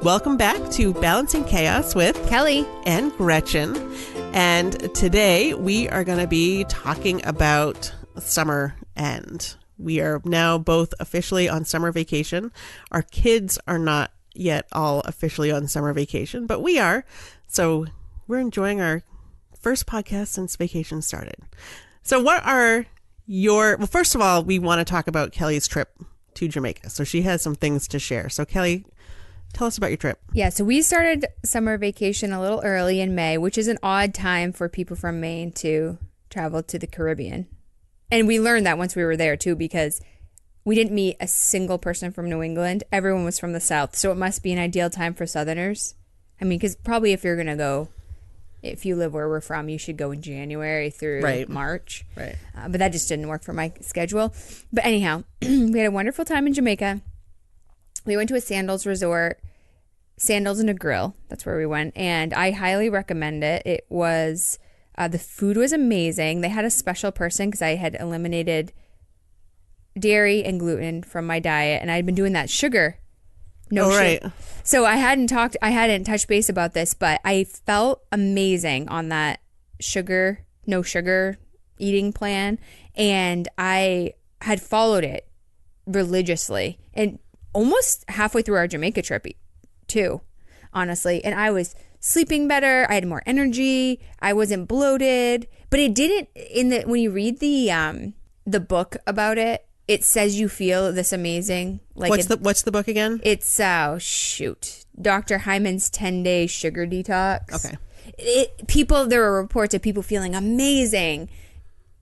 Welcome back to Balancing Chaos with Kelley and Gretchen. And today we are going to be talking about summer, and we are now both officially on summer vacation. Our kids are not yet all officially on summer vacation, but we are. So we're enjoying our first podcast since vacation started. So what are well, first of all, we want to talk about Kelley's trip to Jamaica. So she has some things to share. So Kelley, tell us about your trip. Yeah, so we started summer vacation a little early in May, which is an odd time for people from Maine to travel to the Caribbean. And we learned that once we were there, too, because we didn't meet a single person from New England. Everyone was from the South, so it must be an ideal time for Southerners. I mean, because probably if you're going to go, if you live where we're from, you should go in January through March. Right. But that just didn't work for my schedule. But anyhow, we had a wonderful time in Jamaica. We went to a Sandals resort, Sandals Negril. That's where we went. And I highly recommend it. It was, the food was amazing. They had a special person because I had eliminated dairy and gluten from my diet. And I'd been doing that sugar. Right. So I hadn't touched base about this, but I felt amazing on that no sugar eating plan. And I had followed it religiously. And almost halfway through our Jamaica trip too, honestly. And I was sleeping better. I had more energy. I wasn't bloated. But it didn't, when you read the book about it, it says you feel this amazing. Like what's the book again? It's Dr. Hyman's 10-day sugar detox. Okay. There were reports of people feeling amazing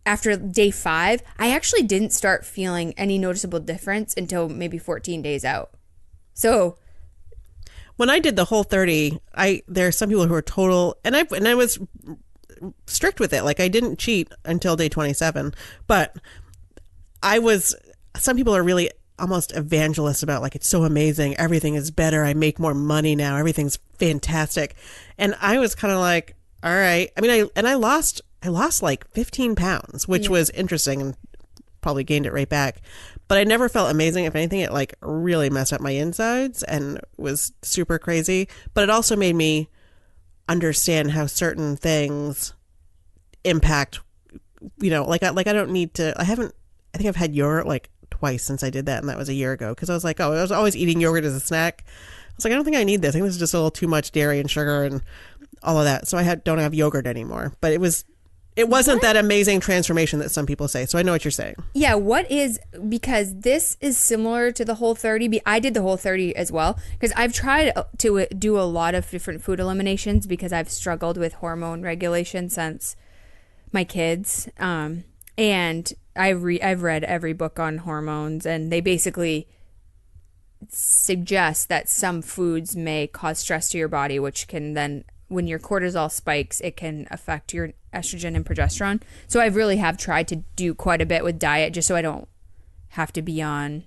after day 5. I actually didn't start feeling any noticeable difference until maybe 14 days out. So when I did the Whole30, there are some people who are total, and I was strict with it. Like I didn't cheat until day 27, but some people are really almost evangelists about like, it's so amazing. Everything is better. I make more money now. Everything's fantastic. And I was kind of like, all right. I mean, I lost like 15 pounds, which was interesting, and probably gained it right back. But I never felt amazing. If anything, it like really messed up my insides and was super crazy. But it also made me understand how certain things impact, like I don't need to, I think I've had yogurt like twice since I did that. And that was a year ago. Cause I was like, I was always eating yogurt as a snack. I was like, I don't think I need this. I think this is just a little too much dairy and sugar and all of that. So I don't have yogurt anymore, but it wasn't that amazing transformation that some people say. So I know what you're saying. Yeah. Because this is similar to the Whole30. I did the Whole30 as well, because I've tried to do a lot of different food eliminations because I've struggled with hormone regulation since my kids. And I've read every book on hormones, and they basically suggest that some foods may cause stress to your body, which can then, when your cortisol spikes, it can affect your estrogen and progesterone. So I really have tried to do quite a bit with diet just so I don't have to be on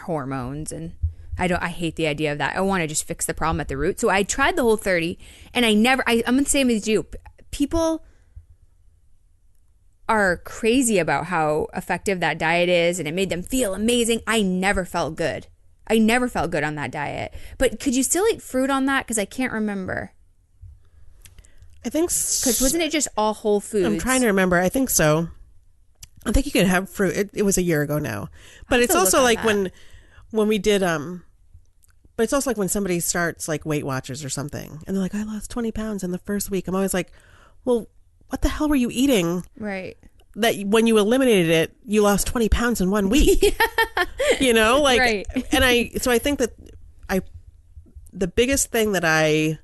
hormones. And I hate the idea of that. I want to just fix the problem at the root. So I tried the Whole30, and I'm the same as you. People are crazy about how effective that diet is, and it made them feel amazing. I never felt good. I never felt good on that diet. But could you still eat fruit on that? Because I can't remember. I think because wasn't it just all whole foods? I'm trying to remember. I think so. I think you could have fruit. It was a year ago now, but it's also like when we did but it's also like when somebody starts like Weight Watchers or something, and they're like, I lost 20 pounds in the first week. I'm always like, well, what the hell were you eating? Right. That when you eliminated it, you lost 20 pounds in 1 week. Yeah. Right. And so I think that the biggest thing that I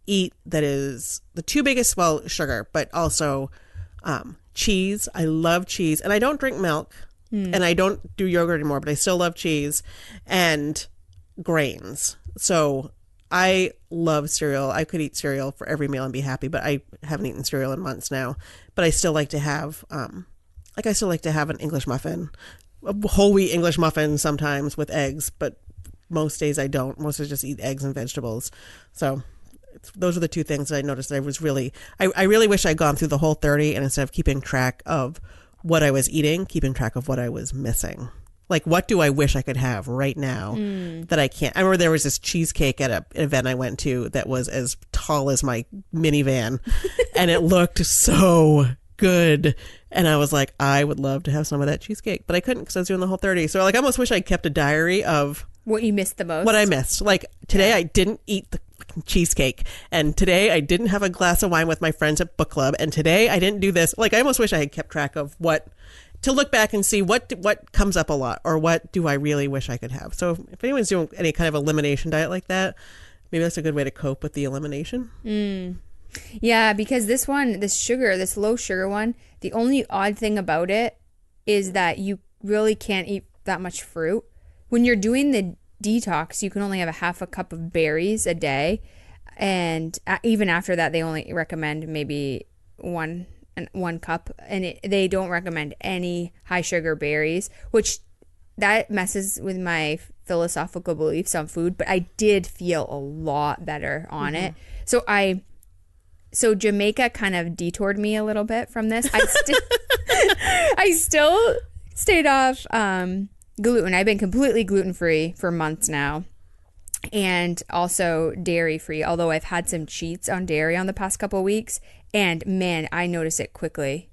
eat that is the two biggest, well, sugar, but also cheese. I love cheese, and I don't drink milk, and I don't do yogurt anymore, but I still love cheese and grains. So I love cereal. I could eat cereal for every meal and be happy, but I haven't eaten cereal in months now. But I still like to have, an English muffin, a whole wheat English muffin sometimes with eggs, but most days I don't. Most days I just eat eggs and vegetables. So those are the two things that I noticed that I really wish I'd gone through the Whole30, and instead of keeping track of what I was eating, keeping track of what I was missing. Like, what do I wish I could have right now that I can't? I remember there was this cheesecake at an event I went to that was as tall as my minivan, and it looked so good. And I was like, I would love to have some of that cheesecake, but I couldn't because I was doing the Whole30. So, like, I almost wish I kept a diary of what you missed the most. What I missed. Like, today I didn't eat the fucking cheesecake, and today I didn't have a glass of wine with my friends at book club, and today I didn't do this. Like, I almost wish I had kept track of what, to look back and see what comes up a lot, or what do I really wish I could have. So if anyone's doing any kind of elimination diet like that, maybe that's a good way to cope with the elimination. Yeah, because this sugar, this low sugar one, the only odd thing about it is that you really can't eat that much fruit. When you're doing the detox, you can only have a half a cup of berries a day. And even after that, they only recommend maybe one cup. And they don't recommend any high sugar berries, which that messes with my philosophical beliefs on food. But I did feel a lot better on it. So Jamaica kind of detoured me a little bit from this. I still stayed off gluten. I've been completely gluten-free for months now, and also dairy-free, although I've had some cheats on dairy on the past couple of weeks, and man, I notice it quickly.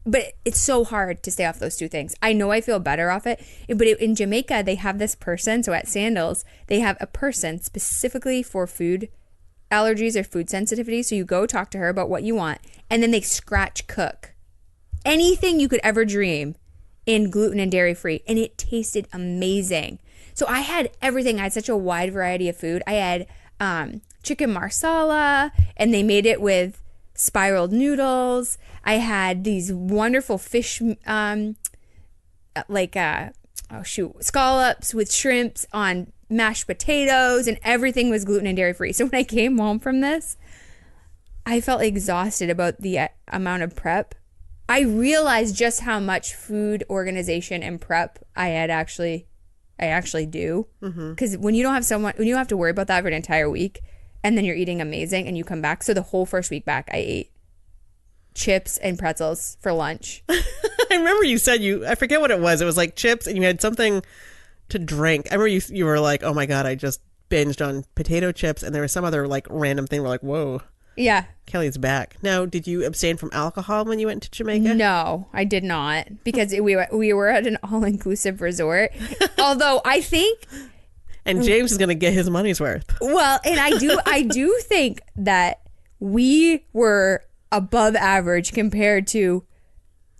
But it's so hard to stay off those two things. I know I feel better off it, but in Jamaica, they have this person, so at Sandals, they have a person specifically for food allergies or food sensitivity, so you go talk to her about what you want, and then they scratch cook anything you could ever dream in gluten and dairy free, and it tasted amazing. So I had everything. I had such a wide variety of food. I had chicken marsala, and they made it with spiraled noodles. I had these wonderful fish scallops with shrimps on mashed potatoes, and everything was gluten and dairy free. So when I came home from this, I felt exhausted about the amount of prep. I realized just how much food organization and prep I actually do. Because when you don't have to worry about that for an entire week, and then you're eating amazing and you come back. So the whole first week back, I ate chips and pretzels for lunch. I remember you said I forget what it was. It was like chips, and you had something to drink. I remember you were like, oh my God, I just binged on potato chips, and there was some other like random thing. We're like, whoa. Yeah. Kelly's back. Now, did you abstain from alcohol when you went to Jamaica? No, I did not, because we were at an all-inclusive resort. Although I think... And James is going to get his money's worth. Well, and I do think that we were above average compared to...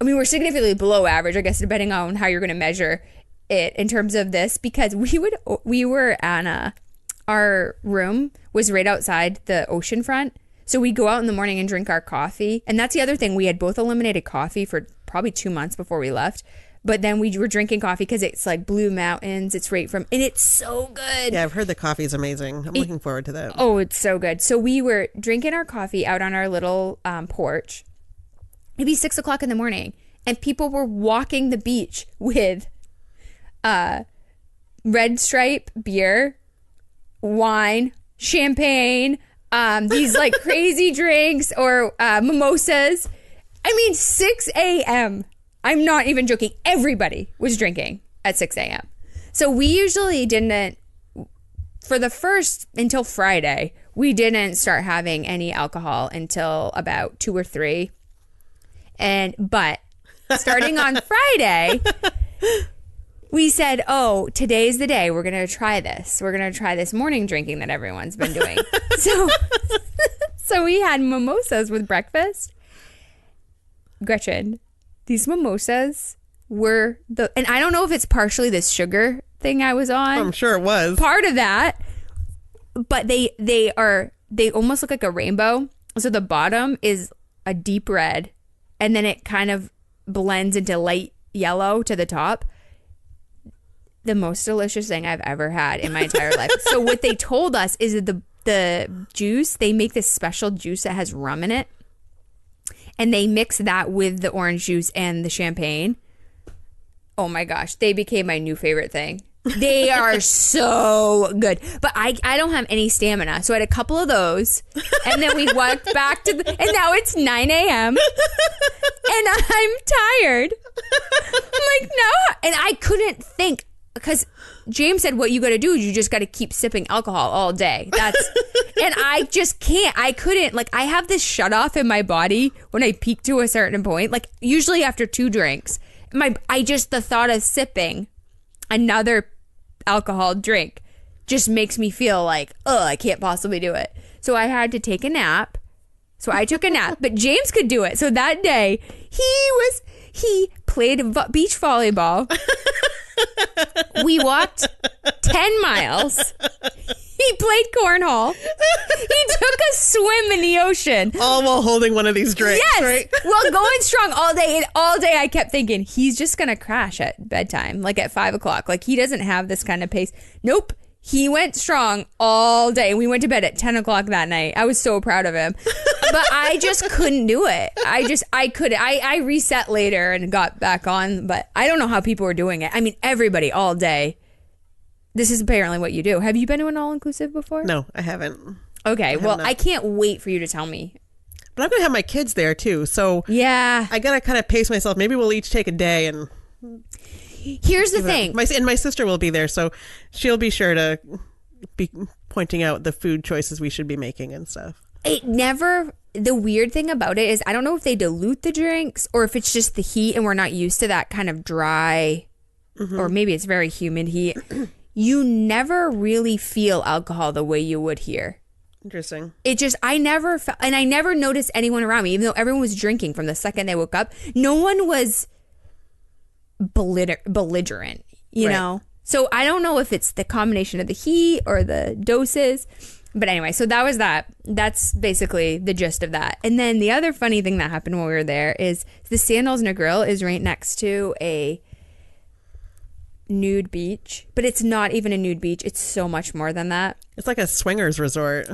I mean, we're significantly below average, I guess, depending on how you're going to measure it in terms of this, because we were on our room was right outside the ocean front. So we'd go out in the morning and drink our coffee. And that's the other thing. We had both eliminated coffee for probably 2 months before we left. But then we were drinking coffee because it's like Blue Mountains. It's right from, and it's so good. Yeah, I've heard the coffee is amazing. I'm looking forward to that. Oh, it's so good. So we were drinking our coffee out on our little porch. It'd be 6 o'clock in the morning. And people were walking the beach with Red Stripe beer, wine, champagne, these like crazy drinks, or mimosas. I mean, 6 a.m. I'm not even joking. Everybody was drinking at 6 a.m. So we usually didn't, until Friday, we didn't start having any alcohol until about 2 or 3. But starting on Friday, we said, oh, today's the day. We're going to try this. We're going to try this morning drinking that everyone's been doing. So we had mimosas with breakfast. Gretchen, these mimosas were and I don't know if it's partially this sugar thing I was on. I'm sure it was. Part of that. But they almost look like a rainbow. So the bottom is a deep red, and then it kind of blends into light yellow to the top. The most delicious thing I've ever had in my entire life. So what they told us is that the juice, they make this special juice that has rum in it, and they mix that with the orange juice and the champagne. Oh my gosh, they became my new favorite thing. They are so good. But I don't have any stamina. So I had a couple of those, and then we walked back and now it's 9 a.m. and I'm tired. I'm like, no. And I couldn't think because James said, what you got to do is you just got to keep sipping alcohol all day. And I just can't. I couldn't. Like, I have this shut off in my body when I peak to a certain point. Like, usually after 2 drinks, the thought of sipping another alcohol drink just makes me feel like, oh, I can't possibly do it. So I had to take a nap. So I took a nap, but James could do it. So that day he played beach volleyball. We walked 10 miles. He played cornhole. He took a swim in the ocean. All while holding one of these drinks, yes. right? Well, going strong all day. And all day I kept thinking, he's just going to crash at bedtime, like at 5 o'clock. Like, he doesn't have this kind of pace. Nope. He went strong all day. We went to bed at 10 o'clock that night. I was so proud of him. But I just couldn't do it. I couldn't. I reset later and got back on. But I don't know how people were doing it. I mean, everybody all day. This is apparently what you do. Have you been to an all-inclusive before? No, I haven't. Okay. Well, I can't wait for you to tell me. But I'm going to have my kids there, too. So yeah, I got to kind of pace myself. Maybe we'll each take a day and... Here's the thing. My sister will be there, so she'll be sure to be pointing out the food choices we should be making and stuff. The weird thing about it is I don't know if they dilute the drinks or if it's just the heat and we're not used to that kind of dry, or maybe it's very humid heat. You never really feel alcohol the way you would here. Interesting. It just, I never felt, and I never noticed anyone around me, even though everyone was drinking from the second they woke up. No one was belligerent, you know? So I don't know if it's the combination of the heat or the doses. But anyway, so that was that. That's basically the gist of that. And then the other funny thing that happened when we were there is the Sandals Negril is right next to a nude beach. But it's not even a nude beach. It's so much more than that. It's like a swingers resort.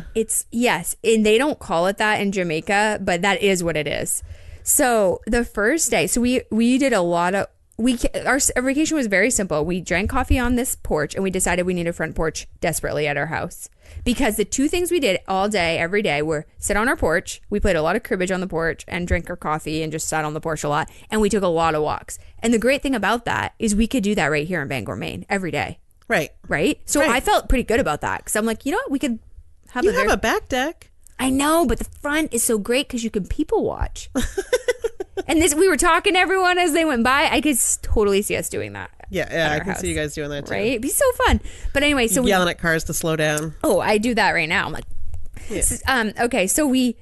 Yes. And they don't call it that in Jamaica, but that is what it is. So the first day, so we did a lot of... Our vacation was very simple. We drank coffee on this porch and we decided we needed a front porch desperately at our house. Because the 2 things we did all day, every day, were sit on our porch. We played a lot of cribbage on the porch and drank our coffee and just sat on the porch a lot. And we took a lot of walks. And the great thing about that is we could do that right here in Bangor, Maine, every day. Right. So I felt pretty good about that. Because I'm like, you know what? We could have a back deck. I know, but the front is so great because you can people watch. And we were talking to everyone as they went by. I could totally see us doing that. Yeah, I can see you guys doing that too. Right? It'd be so fun. But anyway, so yelling at cars to slow down. Oh, I do that right now. I'm like, yeah. Okay, so we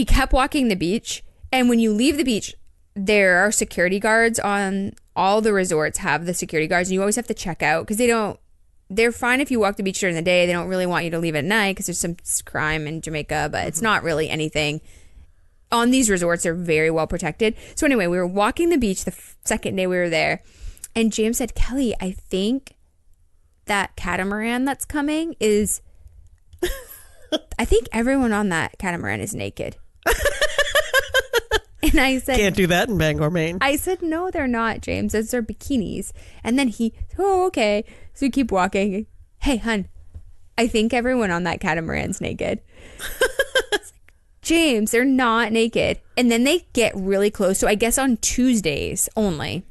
kept walking the beach, and when you leave the beach, there are security guards on all the resorts. Have the security guards, and you always have to check out because they're fine if you walk the beach during the day. They don't really want you to leave at night because there's some crime in Jamaica, but it's not really anything. On these resorts, they're very well protected. So anyway, we were walking the beach the second day we were there. And James said, Kelley, I think that catamaran that's coming is... I think everyone on that catamaran is naked. And I said... Can't do that in Bangor, Maine. I said, no, they're not, James. It's their bikinis. And then okay. So we keep walking. Hey, hun, I think everyone on that catamaran's naked. James, they're not naked. And then they get really close. So I guess on Tuesdays only,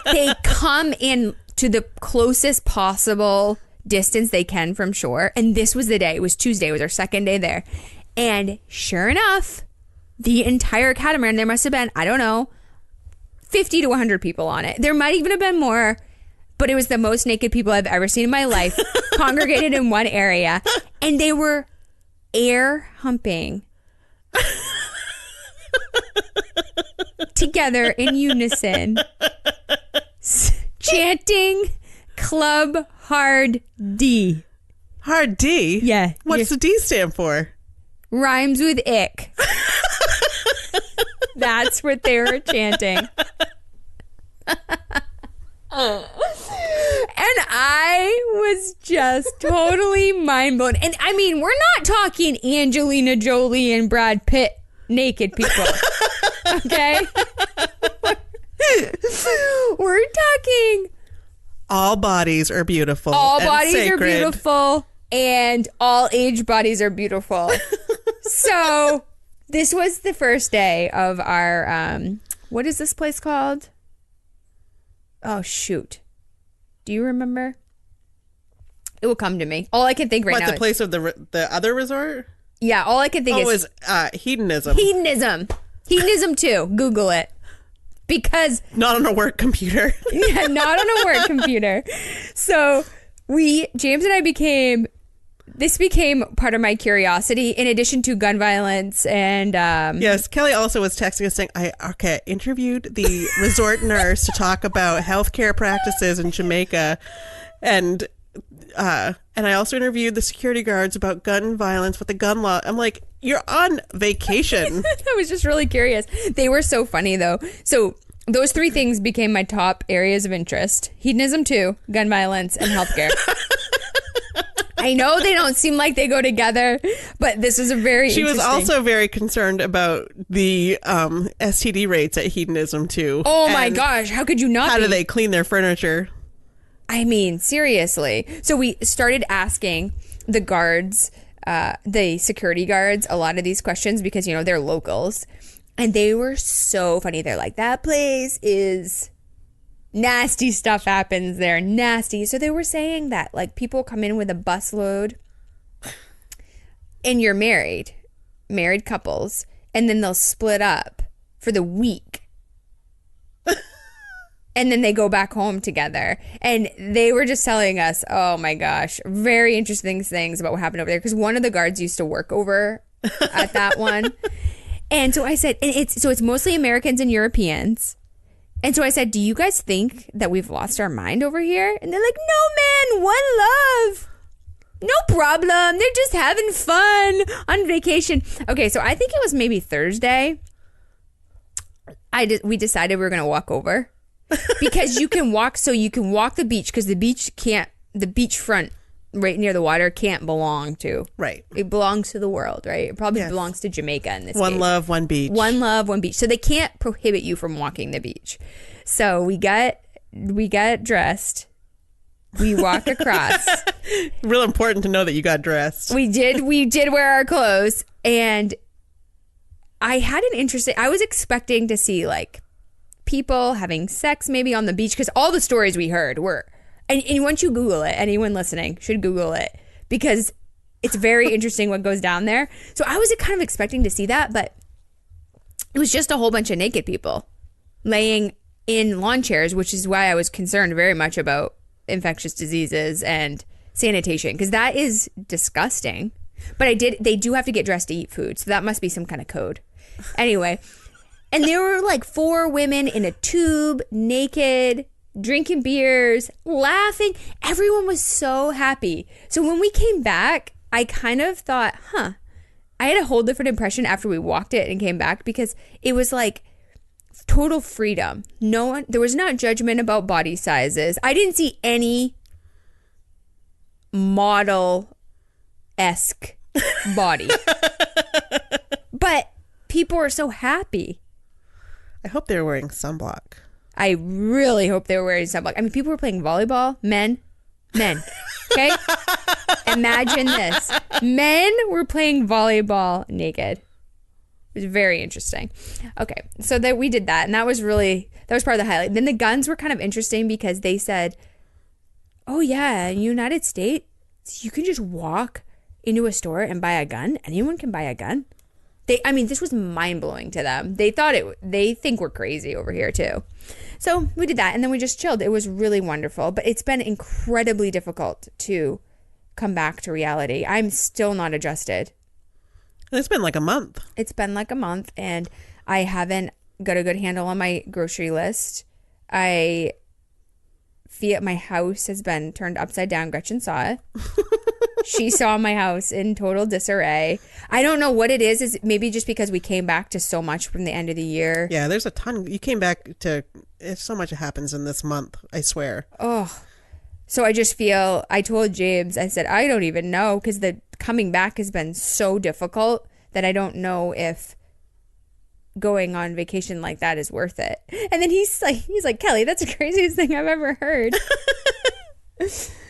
they come in to the closest possible distance they can from shore. And this was the day. It was Tuesday. It was our second day there. And sure enough, the entire catamaran, there must have been, I don't know, 50 to 100 people on it. There might even have been more. But it was the most naked people I've ever seen in my life congregated in one area. And they were... air humping together in unison, chanting Club Hard D. Hard D? Yeah. What's the D stand for? Rhymes with ick. That's what they were chanting. And I was just totally mind blown. And I mean, we're not talking Angelina Jolie and Brad Pitt naked people. Okay? We're talking... all bodies are beautiful. All bodies sacred. are beautiful. And all age bodies are beautiful. So this was the first day of our What is this place called? Oh, shoot. Do you remember? It will come to me. All I can think right now the place of the other resort? Yeah, all I can think is hedonism. Hedonism 2. Google it. Because... Not on a work computer. Yeah, not on a work computer. So James and I became part of my curiosity in addition to gun violence and... Yes, Kelley also was texting us saying, I interviewed the resort nurse to talk about healthcare practices in Jamaica, and I also interviewed the security guards about gun violence with the gun law. I'm like, you're on vacation. I was just really curious. They were so funny, though. So those 3 things became my top areas of interest. Hedonism 2, gun violence, and healthcare. I know they don't seem like they go together, but this was a very She was also very concerned about the STD rates at hedonism 2. Oh my gosh, how could you not How do they clean their furniture? I mean, seriously. So we started asking the guards, the security guards, a lot of these questions because, you know, they're locals. And they were so funny. They're like, that place is nasty stuff happens there. Nasty. So they were saying that, like, people come in with a busload and you're married couples, and then they'll split up for the week. And then they go back home together. And they were just telling us, oh my gosh, very interesting things about what happened over there. Because one of the guards used to work over at that one. And so I said, it's mostly Americans and Europeans. And so I said, do you guys think that we've lost our mind over here? And they're like, no, man, one love. No problem. They're just having fun on vacation. Okay, so I think it was maybe Thursday. We decided we were going to walk over. Because you can walk the beach, because the beachfront right near the water can't belong to. Right. It belongs to the world, right? It probably belongs to Jamaica in this case. One love, one beach. One love, one beach. So they can't prohibit you from walking the beach. So we got dressed. We walk across. Real important to know that you got dressed. We did wear our clothes, and I was expecting to see like people having sex maybe on the beach, because all the stories we heard were, and once you Google it, anyone listening should Google it, because it's very interesting what goes down there. So I was kind of expecting to see that, but it was just a whole bunch of naked people laying in lawn chairs, which is why I was concerned very much about infectious diseases and sanitation, because that is disgusting. But they do have to get dressed to eat food, so that must be some kind of code. Anyway, and there were like 4 women in a tube, naked, drinking beers, laughing. Everyone was so happy. So when we came back, I kind of thought, I had a whole different impression after we walked it and came back, because it was like total freedom. There was not judgment about body sizes. I didn't see any model-esque body. But people were so happy. I hope they were wearing sunblock. I really hope they were wearing sunblock. I mean, people were playing volleyball. Men. Okay? Imagine this. Men were playing volleyball naked. It was very interesting. Okay, so we did that, and that was part of the highlight. Then the guns were kind of interesting, because they said, oh yeah, in the United States, you can just walk into a store and buy a gun. Anyone can buy a gun. This was mind-blowing to them. They think we're crazy over here too. So we did that, and then we just chilled. It was really wonderful, but it's been incredibly difficult to come back to reality. I'm still not adjusted. It's been like a month. It's been like a month, and I haven't got a good handle on my grocery list. I feel my house has been turned upside down. Gretchen saw it. She saw my house in total disarray. I don't know what it is. Is maybe just because we came back to so much from the end of the year. Yeah, there's a ton. You came back to so much happens in this month, I swear. Oh, so I just feel, I told James, I said, I don't even know, because the coming back has been so difficult that I don't know if going on vacation like that is worth it. And then he's like, Kelley, that's the craziest thing I've ever heard.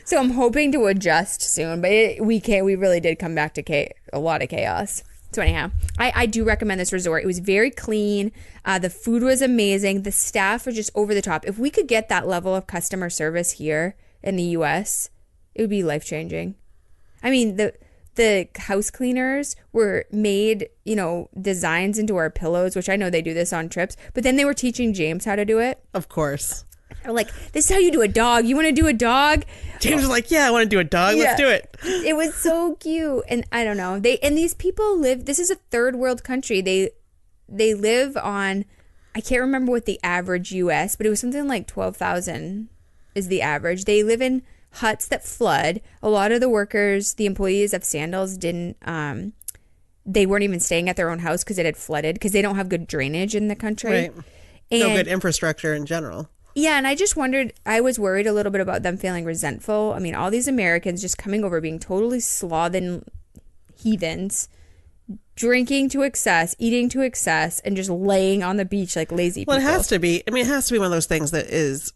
So I'm hoping to adjust soon, but we really did come back to a lot of chaos. So anyhow, I do recommend this resort. It was very clean. The food was amazing. The staff was just over the top. If we could get that level of customer service here in the U.S., it would be life-changing. I mean, the house cleaners were made, designs into our pillows, which I know they do this on trips, but then they were teaching James how to do it. Of course. They're like, this is how you do a dog. You want to do a dog? James was like, yeah, I want to do a dog. Yeah. Let's do it. It was so cute. And I don't know. These people live, this is a third world country. They live on, I can't remember what the average US, but it was something like 12,000 is the average. They live in huts that flood. A lot of the workers, the employees of Sandals they weren't even staying at their own house because it had flooded because they don't have good drainage in the country. Right. No good infrastructure in general. Yeah, and I just wondered, I was worried a little bit about them feeling resentful. I mean, all these Americans just coming over being totally slothing heathens, drinking to excess, eating to excess, and just laying on the beach like lazy people. Well, it has to be. I mean, it has to be one of those things that is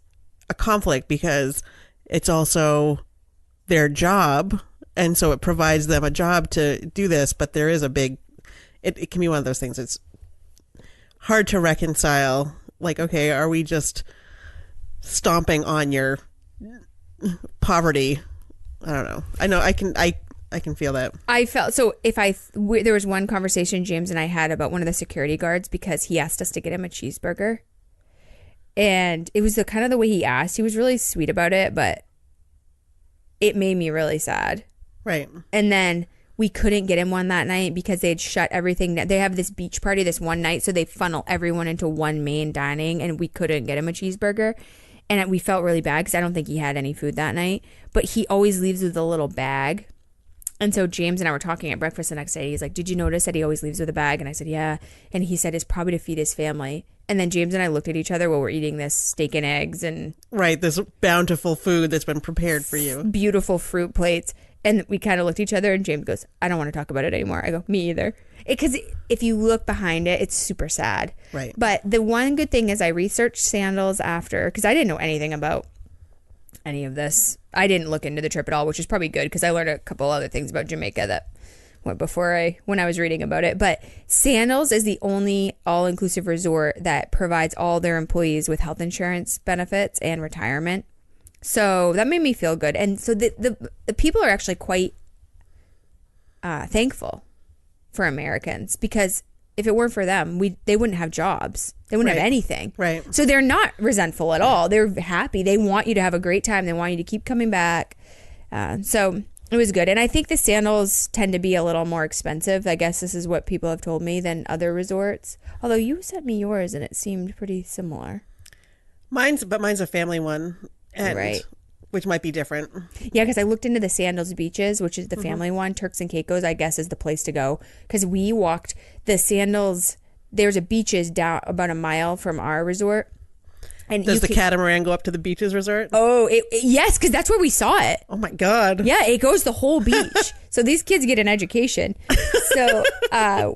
a conflict because it's also their job, and so it provides them a job to do this, but there is a big, it can be one of those things. It's hard to reconcile. Like, okay, are we just stomping on your poverty? I don't know. I know I can feel that. I felt so there was one conversation James and I had about one of the security guards because he asked us to get him a cheeseburger, and it was kind of the way he asked. He was really sweet about it, but it made me really sad. Right. And then we couldn't get him one that night because they'd shut everything down. They have this beach party this one night, so they funnel everyone into one main dining, and we couldn't get him a cheeseburger. And we felt really bad because I don't think he had any food that night. But he always leaves with a little bag. And so James and I were talking at breakfast the next day. He's like, did you notice that he always leaves with a bag? And I said, yeah. And he said it's probably to feed his family. And then James and I looked at each other while we're eating this steak and eggs. And right, this bountiful food that's been prepared for you. Beautiful fruit plates. And we kind of looked at each other, and James goes, I don't want to talk about it anymore. I go, me either. Because if you look behind it, it's super sad. Right. But the one good thing is I researched Sandals after, because I didn't know anything about any of this. I didn't look into the trip at all, which is probably good because I learned a couple other things about Jamaica that went when I was reading about it. But Sandals is the only all-inclusive resort that provides all their employees with health insurance benefits and retirement. So that made me feel good. And so the people are actually quite thankful for Americans, because if it weren't for them, they wouldn't have jobs. They wouldn't have anything. Right. So they're not resentful at all. They're happy. They want you to have a great time. They want you to keep coming back. So it was good. And I think the Sandals tend to be a little more expensive. I guess this is what people have told me than other resorts. Although you sent me yours and it seemed pretty similar. Mine's a family one. And, right. Which might be different. Yeah, because I looked into the Sandals beaches, which is the family one. Turks and Caicos, I guess, is the place to go. Because we walked the Sandals. There's a beaches down about a mile from our resort. And does the catamaran go up to the beaches resort? Oh, yes, because that's where we saw it. Oh my God. Yeah, it goes the whole beach. So these kids get an education. So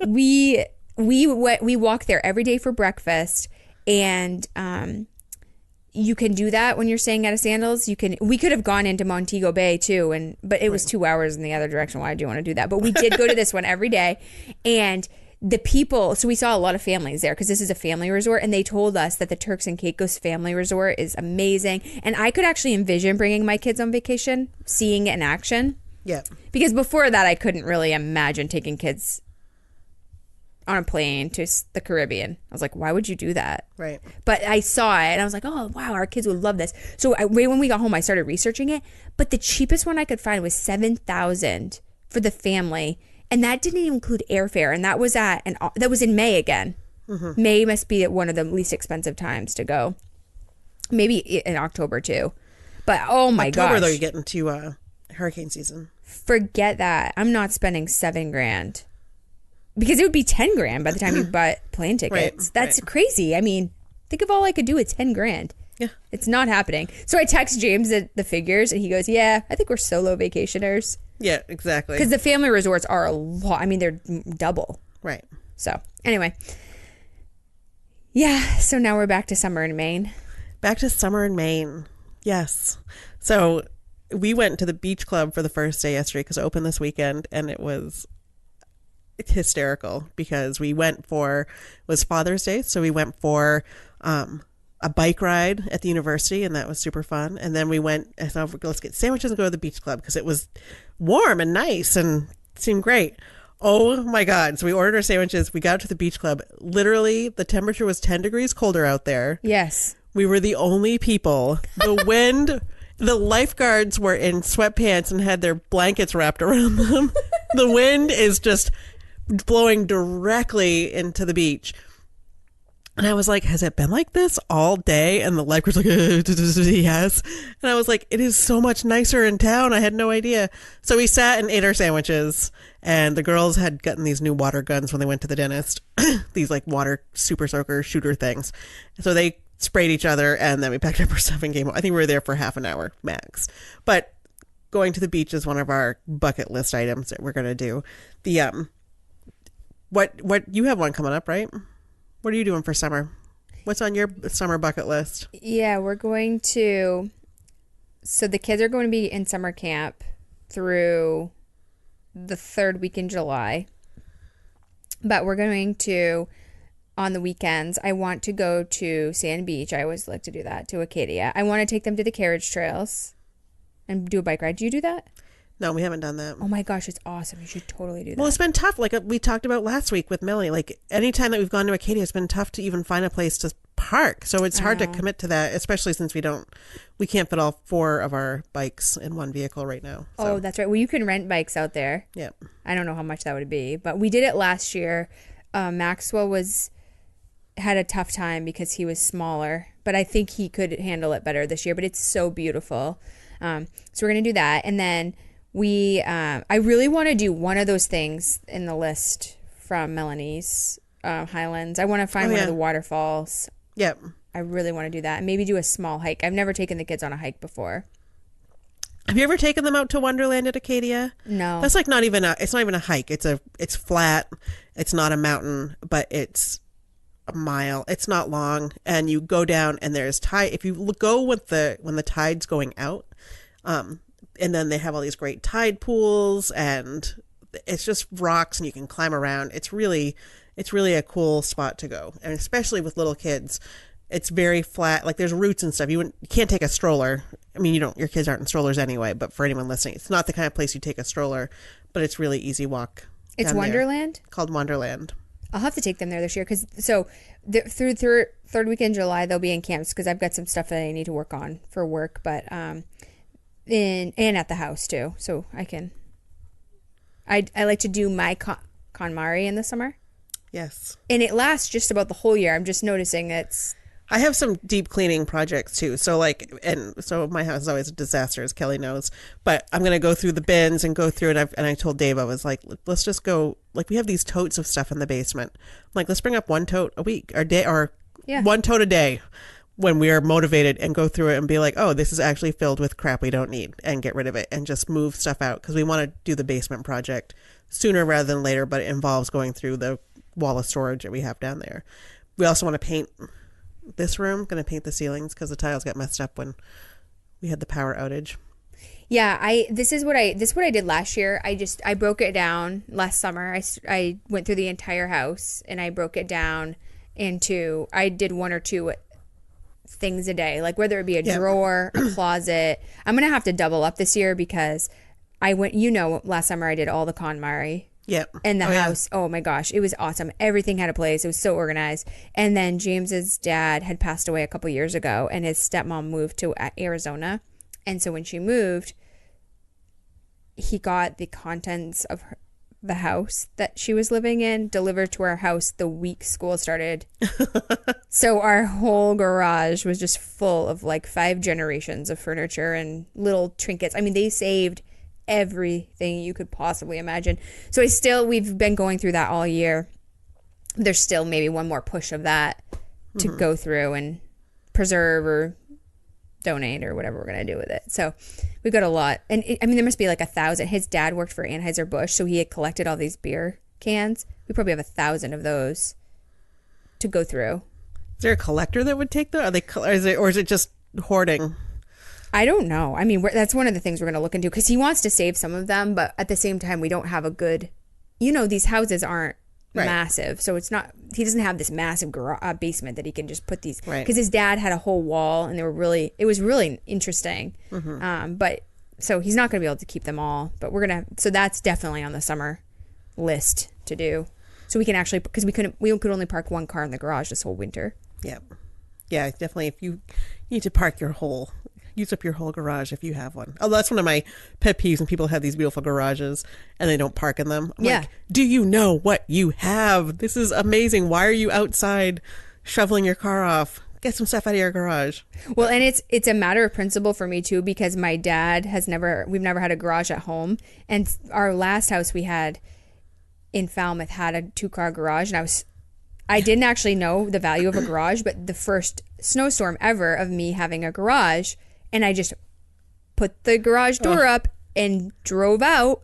we walk there every day for breakfast, and you can do that when you're staying at a Sandals. We could have gone into Montego Bay too, but it was 2 hours in the other direction. Why do you want to do that? But we did go to this one every day, and the people, so we saw a lot of families there because this is a family resort, and they told us that the Turks and Caicos family resort is amazing. And I could actually envision bringing my kids on vacation, seeing it in action. Yeah. Because before that, I couldn't really imagine taking kids on a plane to the Caribbean. I was like, why would you do that? Right. But I saw it and I was like, oh, wow, our kids would love this. So right when we got home, I started researching it. But the cheapest one I could find was $7,000 for the family. And that didn't even include airfare. And that was in May again. Mm-hmm. May must be one of the least expensive times to go. Maybe in October too. But oh my gosh. October though, you get into hurricane season. Forget that. I'm not spending $7,000. Because it would be $10,000 by the time you bought plane tickets. That's crazy. I mean, think of all I could do with $10,000. Yeah. It's not happening. So I text James the figures, and he goes, yeah, I think we're solo vacationers. Yeah, exactly. Because the family resorts are a lot. I mean, they're double. Right. So anyway. Yeah. So now we're back to summer in Maine. Back to summer in Maine. Yes. So we went to the beach club for the first day yesterday because it opened this weekend, and it was hysterical because we went for, it was Father's Day. So we went for a bike ride at the university, and that was super fun. And then we went, I thought, let's get sandwiches and go to the beach club because it was warm and nice and seemed great. Oh my God. So we ordered our sandwiches. We got to the beach club. Literally, the temperature was 10 degrees colder out there. Yes. We were the only people. The wind, the lifeguards were in sweatpants and had their blankets wrapped around them. The wind is just blowing directly into the beach. And I was like, has it been like this all day? And the lifeguard's like, yes. And I was like, it is so much nicer in town. I had no idea. So we sat and ate our sandwiches. And the girls had gotten these new water guns when they went to the dentist. These like water super soaker shooter things. So they sprayed each other, and then we packed up our stuff and came home. I think we were there for half an hour max. But going to the beach is one of our bucket list items that we're going to do. The what you have one coming up, right? What are you doing for summer? What's on your summer bucket list? Yeah, we're going to, so the kids are going to be in summer camp through the third week in July. But we're going to, on the weekends, I want to go to Sand Beach. I always like to do that, to Acadia. I want to take them to the carriage trails and do a bike ride. Do you do that? No, we haven't done that. Oh my gosh, it's awesome. You should totally do that. Well, it's been tough. Like we talked about last week with Millie. Like anytime that we've gone to Acadia, it's been tough to even find a place to park. So it's hard to commit to that, especially since we can't fit all 4 of our bikes in one vehicle right now. So. Oh, that's right. Well, you can rent bikes out there. Yeah. I don't know how much that would be, but we did it last year. Maxwell had a tough time because he was smaller, but I think he could handle it better this year. But it's so beautiful. So we're gonna do that, and then I really want to do one of those things in the list from Melanie's Highlands. I want to find one of the waterfalls. Yep. I really want to do that, and maybe do a small hike. I've never taken the kids on a hike before. Have you ever taken them out to Wonderland at Acadia? No. That's like it's not even a hike. It's flat. It's not a mountain, but it's a mile. It's not long, and you go down, and there's tide. If you go when the tide's going out, and then they have all these great tide pools, and it's just rocks, and you can climb around. It's really a cool spot to go, and especially with little kids. It's very flat. Like there's roots and stuff. You can't take a stroller. I mean, your kids aren't in strollers anyway. But for anyone listening, it's not the kind of place you take a stroller. But it's really easy walk. It's Wonderland? Called Wonderland. I'll have to take them there this year because through third week in July they'll be in camps because I've got some stuff that I need to work on for work, but and at the house too. So I like to do my KonMari in the summer. Yes, and it lasts just about the whole year. I'm just noticing I have some deep cleaning projects too. So so my house is always a disaster, as Kelley knows. But I'm going to go through the bins and go through it. And I told Dave, I was like, let's just go. Like we have these totes of stuff in the basement. I'm like, let's bring up one tote a week or one tote a day when we are motivated and go through it and be like, oh, this is actually filled with crap we don't need, and get rid of it and just move stuff out because we want to do the basement project sooner rather than later. But it involves going through the wall of storage that we have down there. We also want to paint this room. Going to paint the ceilings because the tiles got messed up when we had the power outage. Yeah, this is what I did last year. I broke it down last summer. I went through the entire house and I broke it down into, I did 1 or 2 things a day, like whether it be a drawer, a closet. I'm going to have to double up this year because I went, last summer I did all the KonMari. Yep. And the house, oh my gosh, it was awesome. Everything had a place. It was so organized. And then James's dad had passed away a couple years ago, and his stepmom moved to Arizona. And so when she moved, he got the contents of the house that she was living in delivered to our house the week school started. So our whole garage was just full of like 5 generations of furniture and little trinkets. I mean, they saved everything you could possibly imagine. So we've been going through that all year. There's still maybe one more push of that to go through and preserve or donate or whatever we're going to do with it. So we've got a lot. And there must be like 1,000. His dad worked for Anheuser-Busch, so he had collected all these beer cans. We probably have 1,000 of those to go through. Is there a collector that would take them? Or is it just hoarding? I don't know. I mean, that's one of the things we're going to look into because he wants to save some of them, but at the same time, we don't have a good these houses aren't Right. massive, so it's not. He doesn't have this massive basement that he can just put these. Right. Because his dad had a whole wall, and it was really interesting. But so he's not going to be able to keep them all. But so that's definitely on the summer list to do. So we can actually, because we could only park one car in the garage this whole winter. Yeah. Yeah, definitely. If you need to use up your whole garage if you have one. Oh, that's one of my pet peeves when people have these beautiful garages and they don't park in them. I'm like, do you know what you have? This is amazing. Why are you outside shoveling your car off? Get some stuff out of your garage. Well, and it's a matter of principle for me too, because my dad we've never had a garage at home, and our last house we had in Falmouth had a 2-car garage, and I didn't actually know the value of a garage, but the first snowstorm ever of me having a garage, and I just put the garage door up and drove out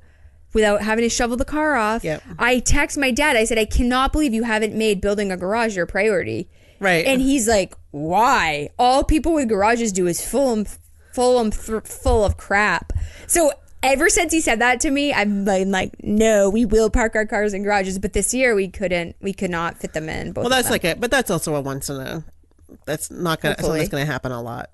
without having to shovel the car off. Yep. I text my dad. I said, I cannot believe you haven't made building a garage your priority. Right. And he's like, why? All people with garages do is full of crap. So ever since he said that to me, I've been like, no, we will park our cars in garages. But this year we could not fit them in. Well, that's but that's also that's not going to, something's going to happen a lot.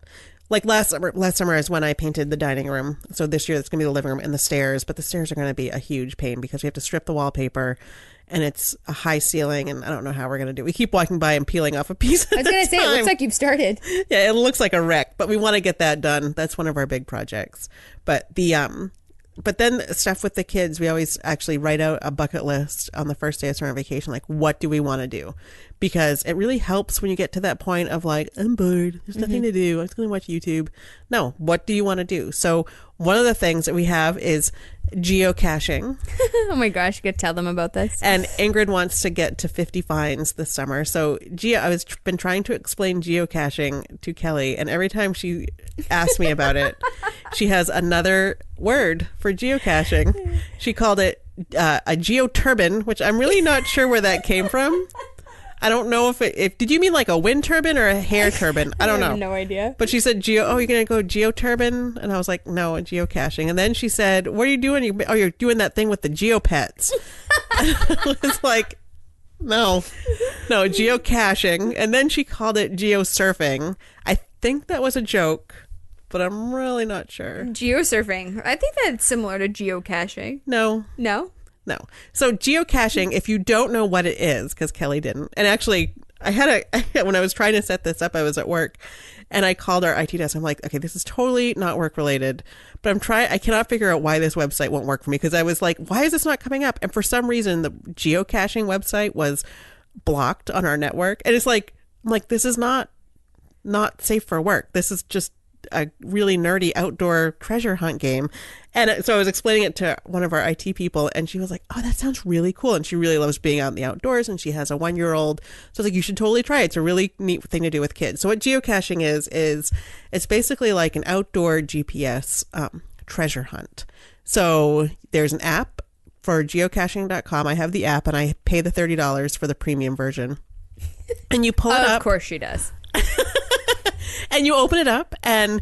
Like last summer is when I painted the dining room. So this year it's going to be the living room and the stairs, but the stairs are going to be a huge pain because we have to strip the wallpaper and it's a high ceiling and I don't know how we're going to do it. We keep walking by and peeling off a piece at I was going to say, it looks like you've started. Yeah, it looks like a wreck, but we want to get that done. That's one of our big projects. But but then stuff with the kids, we always actually write out a bucket list on the first day of summer vacation. Like, what do we want to do? Because it really helps when you get to that point of like, I'm bored. There's nothing to do. I'm just going to watch YouTube. No, what do you want to do? So one of the things that we have is geocaching. Oh my gosh, you could tell them about this. And Ingrid wants to get to 50 finds this summer. So I've been trying to explain geocaching to Kelley, and every time she asks me about it, she has another word for geocaching. She called it a geoturbine, which I'm really not sure where that came from. I don't know if did you mean like a wind turbine or a hair turbine? I don't know. I have no idea. But she said, you're going to go geoturbine? And I was like, no, geocaching. And then she said, what are you doing? You're doing that thing with the geopets. I was like, no, geocaching. And then she called it geosurfing. I think that was a joke, but I'm really not sure. Geosurfing. I think that's similar to geocaching. No. So geocaching, if you don't know what it is, because Kelley didn't, and actually when I was trying to set this up, I was at work and I called our IT desk. I'm like, okay, this is totally not work related, but I cannot figure out why this website won't work for me, because I was like, why is this not coming up? And for some reason, the geocaching website was blocked on our network. And it's like, I'm like, this is not safe for work. This is just a really nerdy outdoor treasure hunt game. And so I was explaining it to one of our IT people, and she was like, oh, that sounds really cool. And she really loves being out in the outdoors, and she has a 1-year-old. So I was like, you should totally try it. It's a really neat thing to do with kids. So what geocaching is it's basically like an outdoor GPS treasure hunt. So there's an app for geocaching.com. I have the app, and I pay the $30 for the premium version. And you pull it up. Of course she does. And you open it up, and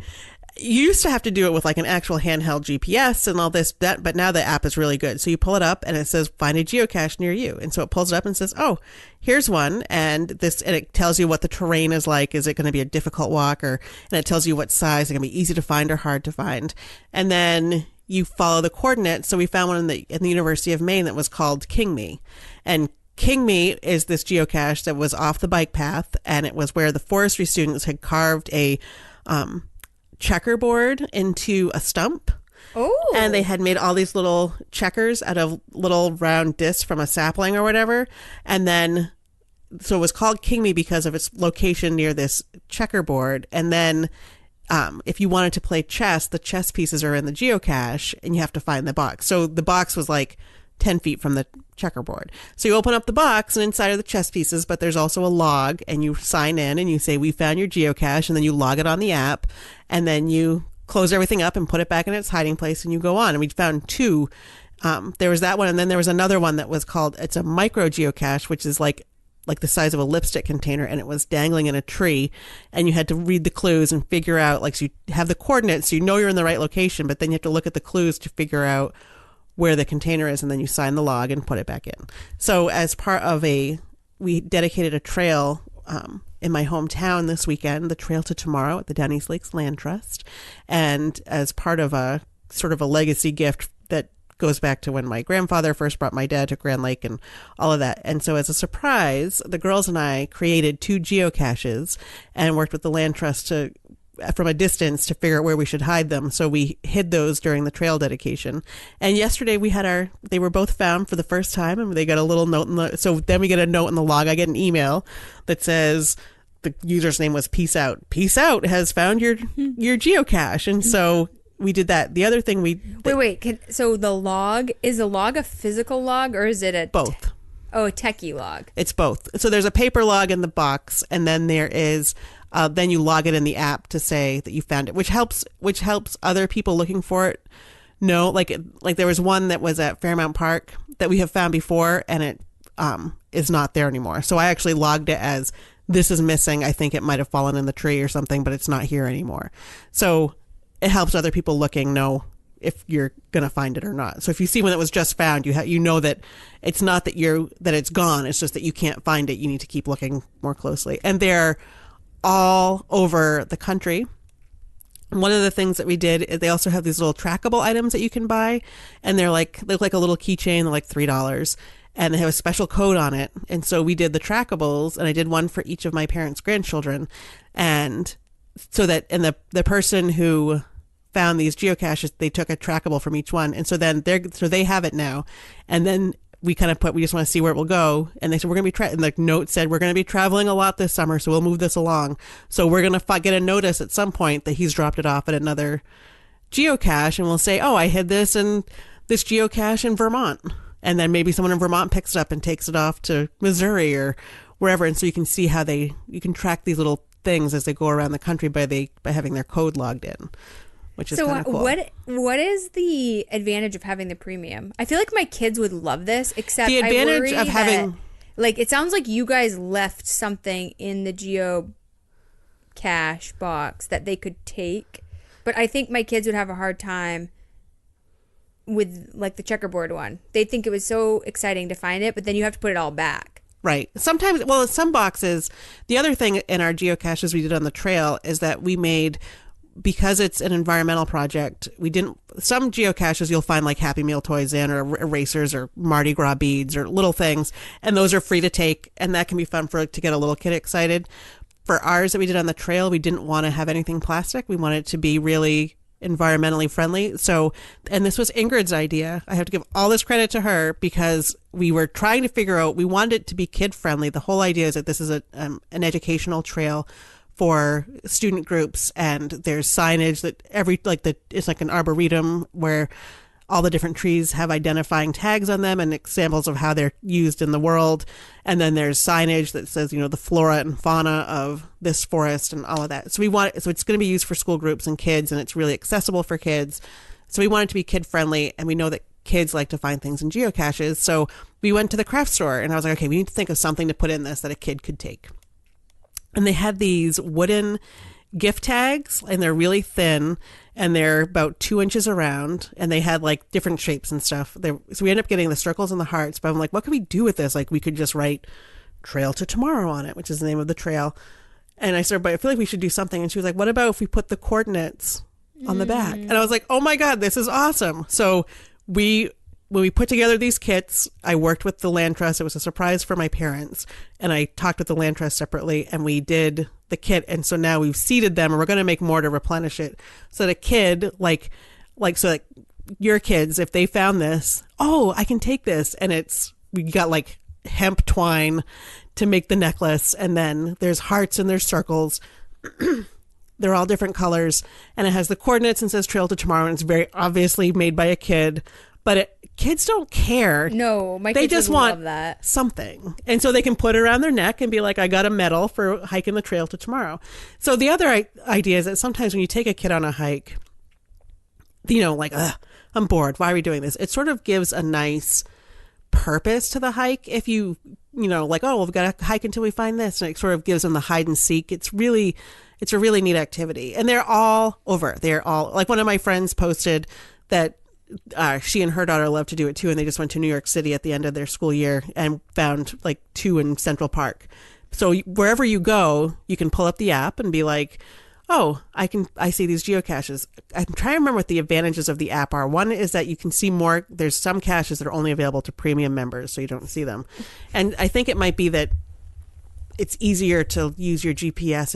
you used to have to do it with like an actual handheld GPS and all this, but now the app is really good. So you pull it up and it says, find a geocache near you. And so it pulls it up and says, oh, here's one. And it tells you what the terrain is like. Is it going to be a difficult walk? And it tells you what size. Is it going to be easy to find or hard to find? And then you follow the coordinates. So we found one in the University of Maine that was called King Me. And King Me is this geocache that was off the bike path, and it was where the forestry students had carved a checkerboard into a stump. Oh. And they had made all these little checkers out of little round discs from a sapling or whatever. And then, so it was called King Me because of its location near this checkerboard. And then if you wanted to play chess, the chess pieces are in the geocache, and you have to find the box. So the box was like 10 feet from the checkerboard. So you open up the box, and inside are the chess pieces, but there's also a log, and you sign in and you say, we found your geocache, and then you log it on the app, and then you close everything up and put it back in its hiding place, and you go on. And we found two. There was that one, and then there was another one that was called, it's a micro geocache, which is like the size of a lipstick container, and it was dangling in a tree, and you had to read the clues and figure out, like, so you have the coordinates, so you know you're in the right location, but then you have to look at the clues to figure out where the container is, and then you sign the log and put it back in. So as part of we dedicated a trail in my hometown this weekend, the Trail to Tomorrow at the Down East Lakes Land Trust. And as part of a sort of a legacy gift that goes back to when my grandfather first brought my dad to Grand Lake and all of that. And so as a surprise, the girls and I created 2 geocaches and worked with the Land Trust from a distance to figure out where we should hide them. So we hid those during the trail dedication. And yesterday they were both found for the first time, and they got a little note so then we get a note in the log. I get an email that says the user's name was Peace Out. Peace Out has found your geocache. And so we did that. The other thing so the log, is a log a physical log or is it both? A techie log. It's both. So there's a paper log in the box, and then there is then you log it in the app to say that you found it, which helps other people looking for it know. Like there was one that was at Fairmount Park that we have found before, and it is not there anymore. So I actually logged it as this is missing. I think it might have fallen in the tree or something, but it's not here anymore. So it helps other people looking know if you're going to find it or not. So if you see one that was just found, you know that it's not that it's gone. It's just that you can't find it. You need to keep looking more closely. And they're all over the country. One of the things that we did is they also have these little trackable items that you can buy, and they look like a little keychain. They're like $3, and they have a special code on it. And so we did the trackables, and I did one for each of my parents' grandchildren, and so that the person who found these geocaches, they took a trackable from each one, and so then they have it now, and then we kind of we just want to see where it will go. And they said, we're going to be, and the note said, we're going to be traveling a lot this summer, so we'll move this along. So we're going to get a notice at some point that he's dropped it off at another geocache, and we'll say, oh, I hid this in this geocache in Vermont. And then maybe someone in Vermont picks it up and takes it off to Missouri or wherever. And so you can see how you can track these little things as they go around the country by having their code logged in, which is kind of cool. What is the advantage of having the premium? I feel like my kids would love this, except the advantage of having, like, it sounds like you guys left something in the geocache box that they could take, but I think my kids would have a hard time with like the checkerboard one. They'd think it was so exciting to find it, but then you have to put it all back. Right. Sometimes, well, some boxes, the other thing in our geocaches we did on the trail is that we made, because it's an environmental project, some geocaches you'll find like Happy Meal toys in, or erasers, or Mardi Gras beads, or little things, and those are free to take, and that can be fun to get a little kid excited. For ours that we did on the trail, we didn't want to have anything plastic. We wanted it to be really environmentally friendly. So, and this was Ingrid's idea. I have to give all this credit to her, because we were trying to figure out, we wanted it to be kid friendly. The whole idea is that this is an educational trail for student groups, and there's signage that it's like an arboretum where all the different trees have identifying tags on them and examples of how they're used in the world. And then there's signage that says, the flora and fauna of this forest and all of that. So it's going to be used for school groups and kids, and it's really accessible for kids. So we want it to be kid friendly, and we know that kids like to find things in geocaches. So we went to the craft store, and I was like, okay, we need to think of something to put in this that a kid could take. And they had these wooden gift tags, and they're really thin, and they're about 2 inches around, and they had like different shapes and stuff. So we ended up getting the circles and the hearts, but I'm like, what could we do with this? Like, we could just write Trail to Tomorrow on it, which is the name of the trail. And I said, but I feel like we should do something. And she was like, what about if we put the coordinates on the back? And I was like, oh my God, this is awesome. So when we put together these kits, I worked with the Land Trust. It was a surprise for my parents, and I talked with the Land Trust separately, and we did the kit. And so now we've seeded them, and we're going to make more to replenish it, so that a kid so your kids, if they found this, oh, I can take this, and we got like hemp twine to make the necklace, and then there's hearts and there's circles. They're all different colors, and it has the coordinates and says Trail to Tomorrow, and it's very obviously made by a kid. But kids don't care. No, my kids they just want love that. Something. And so they can put it around their neck and be like, I got a medal for hiking the Trail to Tomorrow. So the other idea is that sometimes when you take a kid on a hike, like, I'm bored. Why are we doing this? It sort of gives a nice purpose to the hike. If you, like, oh, we've got to hike until we find this. And it sort of gives them the hide and seek. It's a really neat activity. And they're all over. They're all, like, one of my friends posted that she and her daughter love to do it too, and they just went to New York City at the end of their school year and found like 2 in Central Park. So wherever you go, you can pull up the app and be like, oh, I see these geocaches. I'm trying to remember what the advantages of the app are. One is that you can see more. There's some caches that are only available to premium members, so you don't see them. And I think it might be that it's easier to use your GPS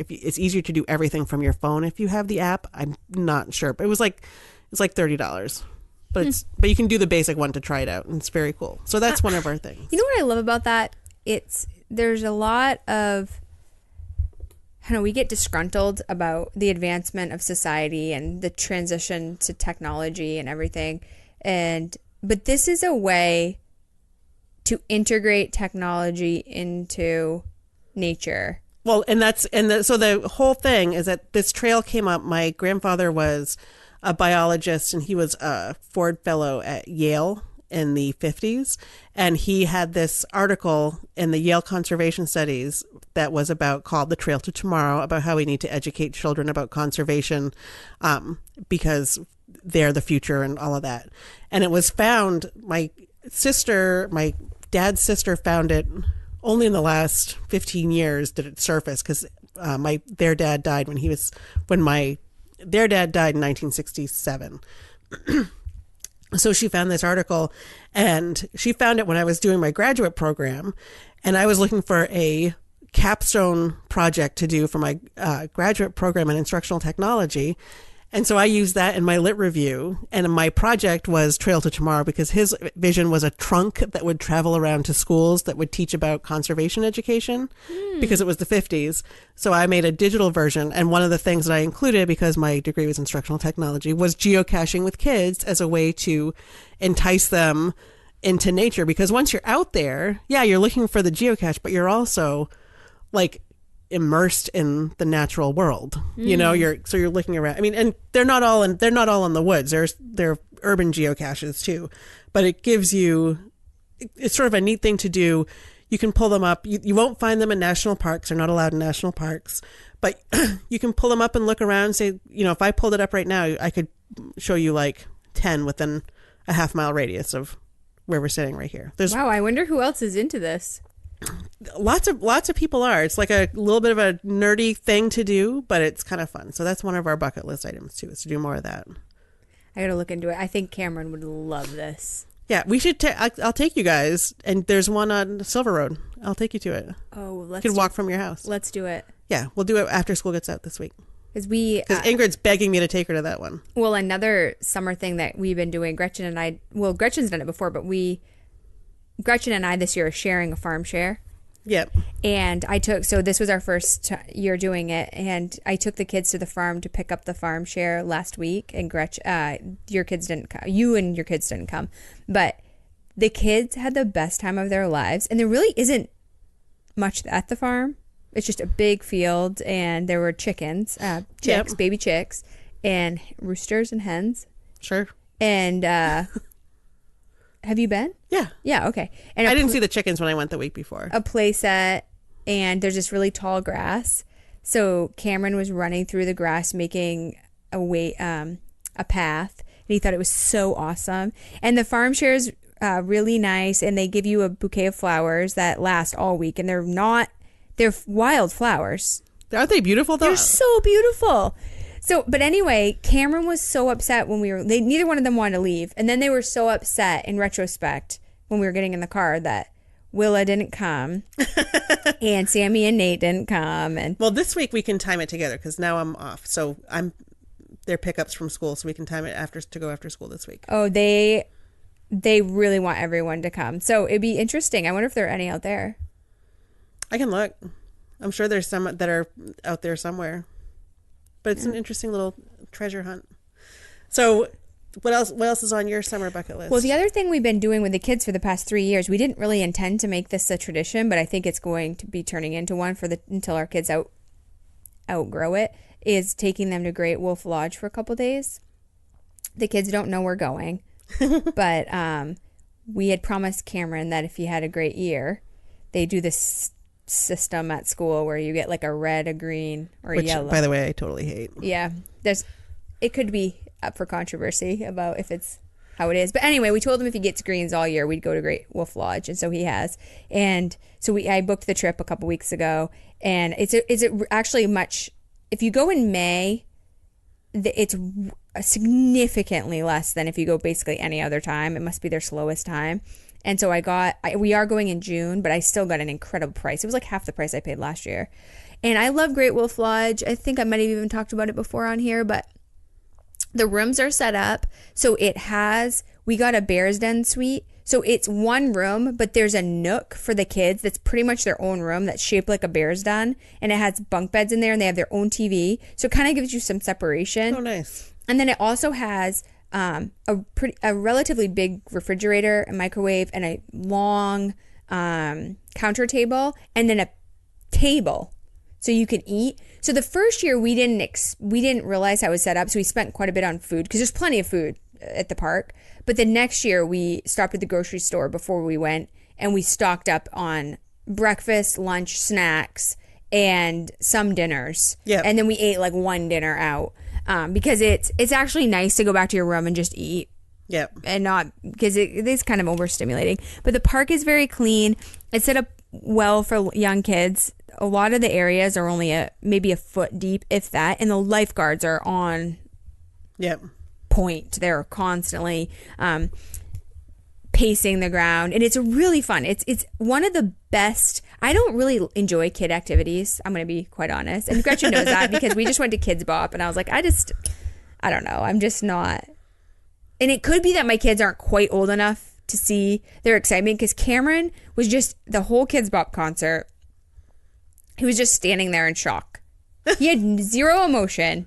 it's easier to do everything from your phone if you have the app. I'm not sure, but it's like $30. But but you can do the basic one to try it out, and it's very cool. So that's one of our things. You know what I love about that? There's a lot of, I don't know, we get disgruntled about the advancement of society and the transition to technology and everything. But this is a way to integrate technology into nature. Well, so the whole thing is that this trail came up. My grandfather was a biologist, and he was a Ford Fellow at Yale in the 50s, and he had this article in the Yale Conservation Studies that was called The Trail to Tomorrow, about how we need to educate children about conservation because they're the future and all of that. And it was found, my dad's sister found it only in the last 15 years did it surface, because their dad died in 1967. So she found this article, and she found it when I was doing my graduate program, and I was looking for a capstone project to do for my graduate program in instructional technology. And so I used that in my lit review, and my project was Trail to Tomorrow, because his vision was a trunk that would travel around to schools that would teach about conservation education, because it was the 50s. So I made a digital version, and one of the things that I included, because my degree was instructional technology, was geocaching with kids as a way to entice them into nature. Because once you're out there, yeah, you're looking for the geocache, but you're also like immersed in the natural world. You know, you're looking around. I mean, and they're not all in the woods. There are urban geocaches too, but it gives you, it's sort of a neat thing to do. You can pull them up. You won't find them in national parks. They're not allowed in national parks, but you can pull them up and look around and say, you know, if I pulled it up right now, I could show you like 10 within a half-mile radius of where we're sitting right here. Wow, I wonder who else is into this. Lots of people are. It's like a little bit of a nerdy thing to do, but it's kind of fun. So that's one of our bucket list items too, is to do more of that. I gotta look into it. I think Cameron would love this. Yeah, we should. I'll take you guys, and there's one on Silver Road. I'll take you to it. Oh, you can walk from your house. Let's do it. Yeah, we'll do it after school gets out this week. Because Ingrid's begging me to take her to that one. Well, another summer thing that we've been doing, Gretchen and I. Well, Gretchen's done it before, but Gretchen and I this year are sharing a farm share. Yep. And so this was our first year doing it, and I took the kids to the farm to pick up the farm share last week, and Gretchen, your kids didn't come. You and your kids didn't come, but the kids had the best time of their lives, and there really isn't much at the farm. It's just a big field, and there were chickens, baby chicks, and roosters and hens. Sure. And have you been? Yeah. Yeah, okay. And I didn't see the chickens when I went the week before. A play set, and there's this really tall grass. So Cameron was running through the grass, making a path, and he thought it was so awesome. And the farm share is really nice, and they give you a bouquet of flowers that last all week, and they're wild flowers. Aren't they beautiful though? They're so beautiful. So, but anyway, Cameron was so upset when neither one of them wanted to leave. And then they were so upset in retrospect when we were getting in the car that Willa didn't come and Sammy and Nate didn't come. Well, this week we can time it together because now I'm off. So their pickups from school, so we can time it to go after school this week. Oh, they really want everyone to come. So it'd be interesting. I wonder if there are any out there. I can look. I'm sure there's some that are out there somewhere. But it's an interesting little treasure hunt. So what else is on your summer bucket list? Well, the other thing we've been doing with the kids for the past 3 years, we didn't really intend to make this a tradition, but I think it's going to be turning into one until our kids outgrow it, is taking them to Great Wolf Lodge for a couple days. The kids don't know we're going, but we had promised Cameron that if he had a great year, they do this system at school where you get like a red, a green, or a yellow. By the way, I totally hate. Yeah, it could be up for controversy about if it's how it is. But anyway, we told him if he gets greens all year, we'd go to Great Wolf Lodge, and so he has. And so I booked the trip a couple weeks ago, and it's actually much. If you go in May, it's significantly less than if you go basically any other time. It must be their slowest time. And so we are going in June, but I still got an incredible price. It was like half the price I paid last year. And I love Great Wolf Lodge. I think I might have even talked about it before on here, but the rooms are set up. So we got a Bear's Den suite. So it's one room, but there's a nook for the kids that's pretty much their own room that's shaped like a bear's den. And it has bunk beds in there, and they have their own TV. So it kind of gives you some separation. Oh, nice. And then it also has a relatively big refrigerator, a microwave, and a long counter table, and then a table so you can eat. So the first year we didn't realize how it was set up, so we spent quite a bit on food because there's plenty of food at the park. But the next year we stopped at the grocery store before we went, and we stocked up on breakfast, lunch, snacks, and some dinners. Yeah. And then we ate like one dinner out because it's actually nice to go back to your room and just eat. Yep. And not because it is kind of overstimulating. But the park is very clean. It's set up well for young kids. A lot of the areas are only maybe a foot deep, if that, and the lifeguards are on. Yep. Point. They're constantly pacing the ground, and it's really fun. It's one of the best. I don't really enjoy kid activities, I'm going to be quite honest, and Gretchen knows that because we just went to Kids Bop, and I was like, I don't know, I'm just not. And it could be that my kids aren't quite old enough to see their excitement, because Cameron was just the whole Kids Bop concert, he was just standing there in shock. He had zero emotion.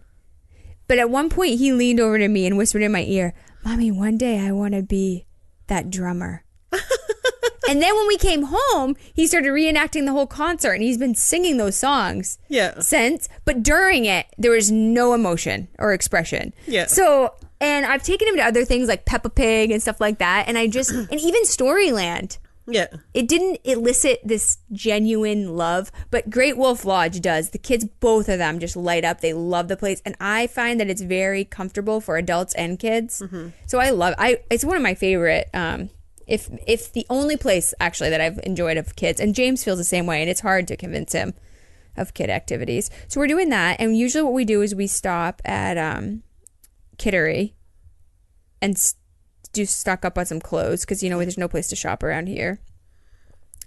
But at one point, he leaned over to me and whispered in my ear, Mommy, one day I want to be that drummer. And then when we came home, he started reenacting the whole concert, and he's been singing those songs since. But during it, there was no emotion or expression. Yeah. So, and I've taken him to other things like Peppa Pig and stuff like that. And and even Storyland. Yeah. It didn't elicit this genuine love, but Great Wolf Lodge does. The kids, both of them, just light up. They love the place. And I find that it's very comfortable for adults and kids. Mm-hmm. So I love it's one of my favorite, if the only place actually that I've enjoyed of kids. And James feels the same way, and it's hard to convince him of kid activities. So we're doing that. And usually what we do is we stop at Kittery and do stock up on some clothes because there's no place to shop around here,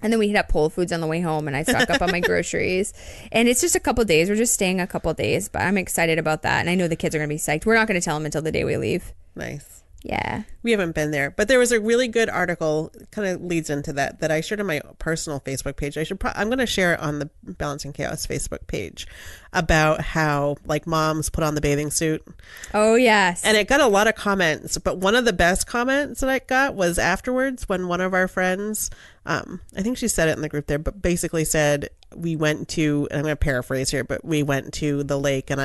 and then we hit up Whole Foods on the way home, and I stock up on my groceries. And it's just a couple days. We're just staying a couple days, but I'm excited about that, and I know the kids are gonna be psyched. We're not gonna tell them until the day we leave. Nice. Yeah. We haven't been there, but there was a really good article, kind of leads into that I shared on my personal Facebook page. I'm going to share it on the Balancing Chaos Facebook page about how like moms put on the bathing suit. Oh, yes. And it got a lot of comments, but one of the best comments that I got was afterwards when one of our friends, I think she said it in the group there, but basically said we went to, and I'm going to paraphrase here, but we went to the lake and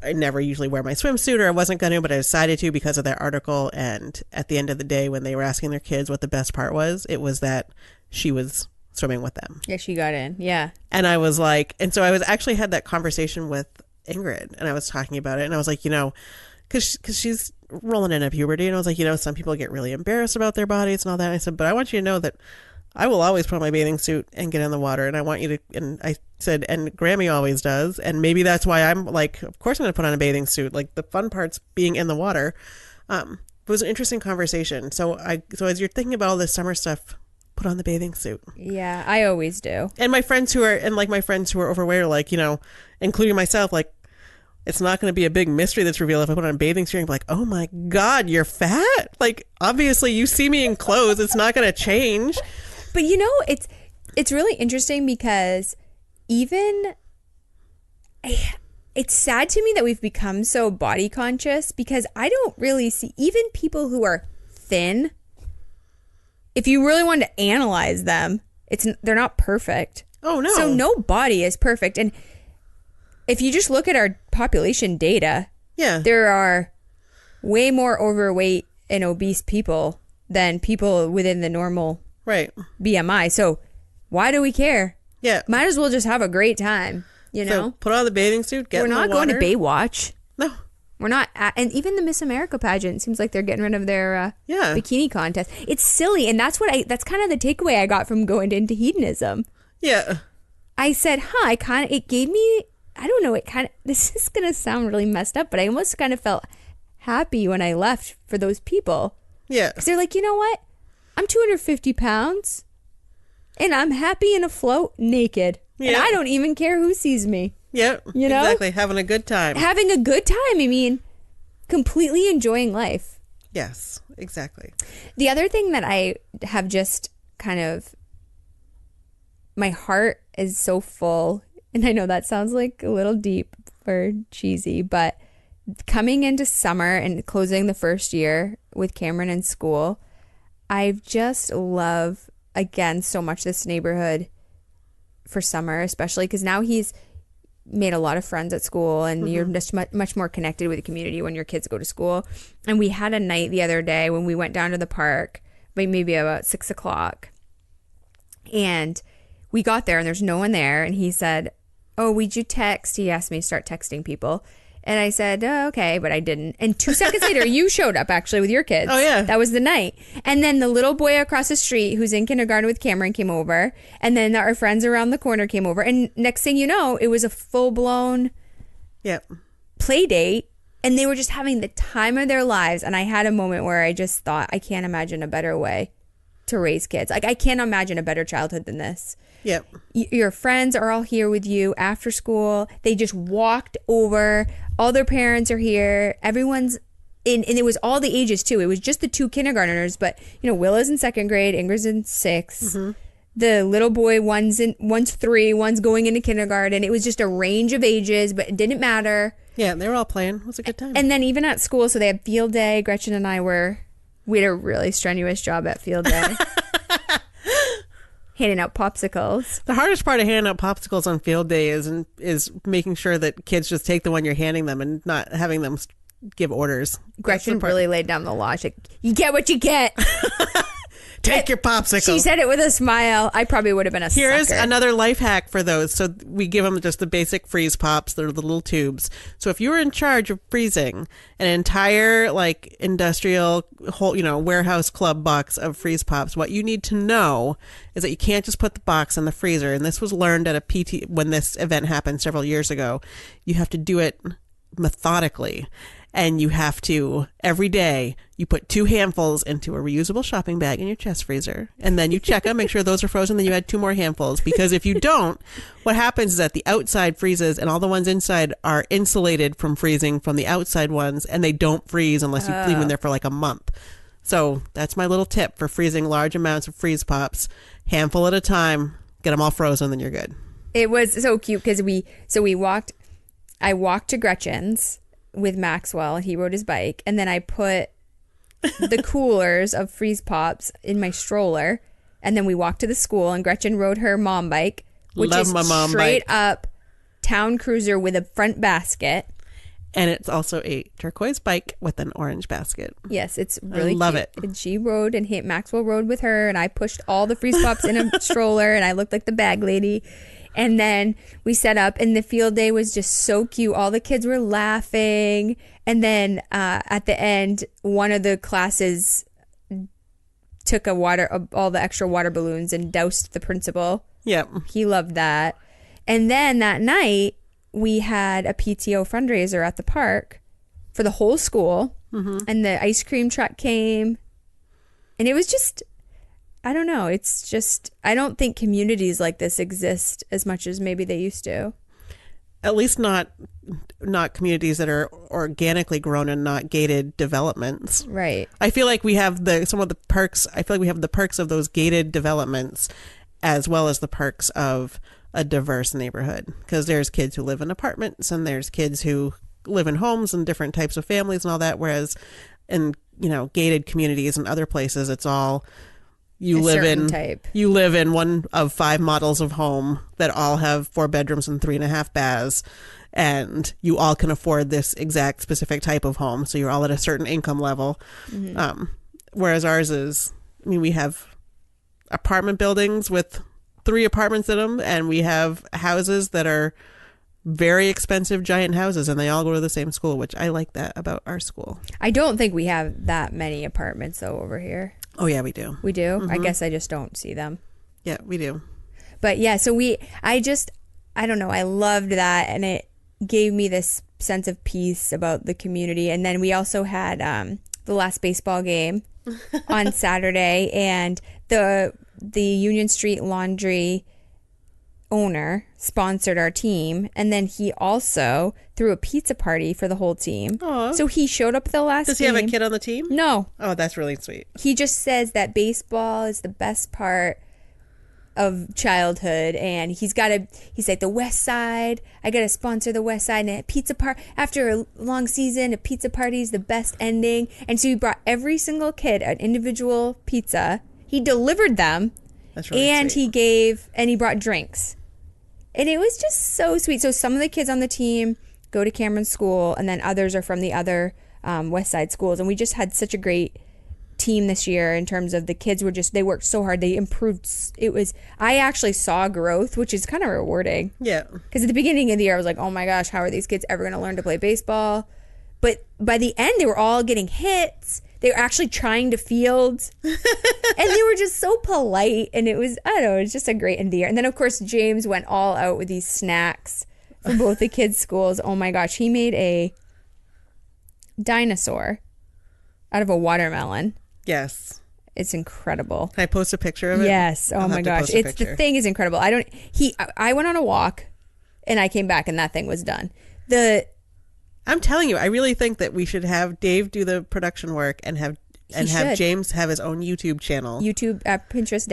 I never usually wear my swimsuit, or I wasn't going to, but I decided to because of that article. And at the end of the day, when they were asking their kids what the best part was, it was that she was swimming with them. Yeah, she got in. Yeah. And I was like, and so I was actually had that conversation with Ingrid, and I was talking about it, and I was like, because she's rolling into puberty, and I was like, some people get really embarrassed about their bodies and all that. And I said, but I want you to know that I will always put on my bathing suit and get in the water, and I want you to, and I said, and Grammy always does, and maybe that's why I'm like, of course I'm going to put on a bathing suit. Like, the fun part's being in the water. It was an interesting conversation. So as you're thinking about all this summer stuff, put on the bathing suit. Yeah, I always do. And my friends who are overweight are like, including myself, like, it's not going to be a big mystery that's revealed if I put on a bathing suit. I'm like, oh my God, you're fat? Like, obviously you see me in clothes. It's not going to change. But it's really interesting because even it's sad to me that we've become so body conscious, because I don't really see even people who are thin. If you really wanted to analyze them, they're not perfect. Oh no. So no body is perfect. And if you just look at our population data, there are way more overweight and obese people than people within the normal BMI. So why do we care? Yeah. Might as well just have a great time, So put on the bathing suit, get in the water. We're not going to Baywatch. No. We're not, and even the Miss America pageant seems like they're getting rid of their bikini contest. It's silly, and that's that's kind of the takeaway I got from going into hedonism. Yeah. I said, it gave me, I don't know, this is going to sound really messed up, but I almost kind of felt happy when I left for those people. Yeah. Because they're like, you know what? I'm 250 pounds, and I'm happy and afloat naked. Yeah. And I don't even care who sees me. Yep. You know? Exactly. Having a good time. Having a good time. I mean, completely enjoying life. Yes, exactly. The other thing that I have just kind of, my heart is so full, and I know that sounds like a little deep or cheesy, but coming into summer and closing the first year with Cameron in school, I just love, again, so much this neighborhood for summer, especially because now he's made a lot of friends at school, and you're just much more connected with the community when your kids go to school. And we had a night the other day when we went down to the park, maybe about 6 o'clock, and we got there and there's no one there, and he said, oh, would you text? He asked me to start texting people. And I said, oh, okay, but I didn't. And 2 seconds later, you showed up actually with your kids. Oh, yeah. That was the night. And then the little boy across the street who's in kindergarten with Cameron came over. And then our friends around the corner came over. And next thing you know, it was a full-blown play date. And they were just having the time of their lives. And I had a moment where I just thought, I can't imagine a better way to raise kids. Like, I can't imagine a better childhood than this. Yep. Your friends are all here with you after school. They just walked over. All their parents are here. Everyone's in, and it was all the ages too. It was just the 2 kindergartners, but Willa's in 2nd grade, Ingrid's in 6th. The little boy, one's 3, one's going into kindergarten. It was just a range of ages, but it didn't matter. Yeah, they were all playing. It was a good time. And then even at school, so they had field day. Gretchen and I we had a really strenuous job at field day. Handing out popsicles. The hardest part of handing out popsicles on field day is making sure that kids just take the one you're handing them and not having them give orders. Gretchen really laid down the law. She's like, you get what you get. Take your popsicle. She said it with a smile. I probably would have been a Here's sucker. another life hack for those. So we give them just the basic freeze pops. They're the little tubes. So if you were in charge of freezing an entire industrial whole, warehouse club box of freeze pops, what you need to know is that you can't just put the box in the freezer. And this was learned at a PT when this event happened several years ago. You have to do it methodically. And you have to, every day, you put 2 handfuls into a reusable shopping bag in your chest freezer. And then you check them, make sure those are frozen, then you add 2 more handfuls. Because if you don't, what happens is that the outside freezes and all the ones inside are insulated from freezing from the outside ones, and they don't freeze unless you leave them there for a month. So that's my little tip for freezing large amounts of freeze pops. Handful at a time, get them all frozen, then you're good. It was so cute because I walked to Gretchen's with Maxwell, and he rode his bike, and then I put the coolers of freeze pops in my stroller, and then we walked to the school, and Gretchen rode her mom bike, which Love is my mom straight bike. up town cruiser with a front basket. And it's also a turquoise bike with an orange basket. Yes, it's really love cute. it. And she rode, and Maxwell rode with her, and I pushed all the freeze pops in a stroller, and I looked like the bag lady. And then we set up, and the field day was just so cute. All the kids were laughing. And then at the end, one of the classes took all the extra water balloons and doused the principal. Yep. He loved that. And then that night, we had a PTO fundraiser at the park for the whole school. And the ice cream truck came. And it was just... I don't know. It's just, I don't think communities like this exist as much as maybe they used to. At least not communities that are organically grown and not gated developments. Right. I feel like we have some of the perks. I feel like we have the perks of those gated developments as well as the perks of a diverse neighborhood. Because there's kids who live in apartments and there's kids who live in homes and different types of families and all that. Whereas in, gated communities and other places, it's all... You live in one of 5 models of home that all have 4 bedrooms and 3.5 baths, and you all can afford this exact specific type of home. So you're all at a certain income level. Whereas ours is, we have apartment buildings with 3 apartments in them, and we have houses that are very expensive giant houses, and they all go to the same school, which I like that about our school. I don't think we have that many apartments though over here. Oh yeah, we do. We do? I guess I just don't see them. Yeah, we do. But yeah, so I don't know, I loved that, and it gave me this sense of peace about the community. And then we also had the last baseball game on Saturday, and the Union Street Laundry owner sponsored our team, and then he also threw a pizza party for the whole team. Aww. So he showed up at the last Does he game. have a kid on the team? No. Oh, that's really sweet. He just says that baseball is the best part of childhood, and he's like, the West Side, I gotta sponsor the West Side, and a pizza party after a long season, a pizza party is the best ending. And so he brought every single kid an individual pizza. He delivered them. That's really and sweet. he brought drinks, and it was just so sweet. So some of the kids on the team go to Cameron's school, and then others are from the other West Side schools, and we just had such a great team this year in terms of the kids they worked so hard, they improved. I actually saw growth, which is kind of rewarding. Yeah, because at the beginning of the year I was like, oh my gosh, how are these kids ever going to learn to play baseball? But by the end they were all getting hits, they were actually trying to field, and they were just so polite, and it was just a great end of the year. And then of course James went all out with these snacks for both the kids' schools. Oh my gosh, he made a dinosaur out of a watermelon. Yes. It's incredible. Can I post a picture of it? Yes. Oh my gosh. The thing is incredible. I went on a walk and I came back and that thing was done. I'm telling you, I really think that we should have Dave do the production work and have James have his own YouTube channel. Pinterest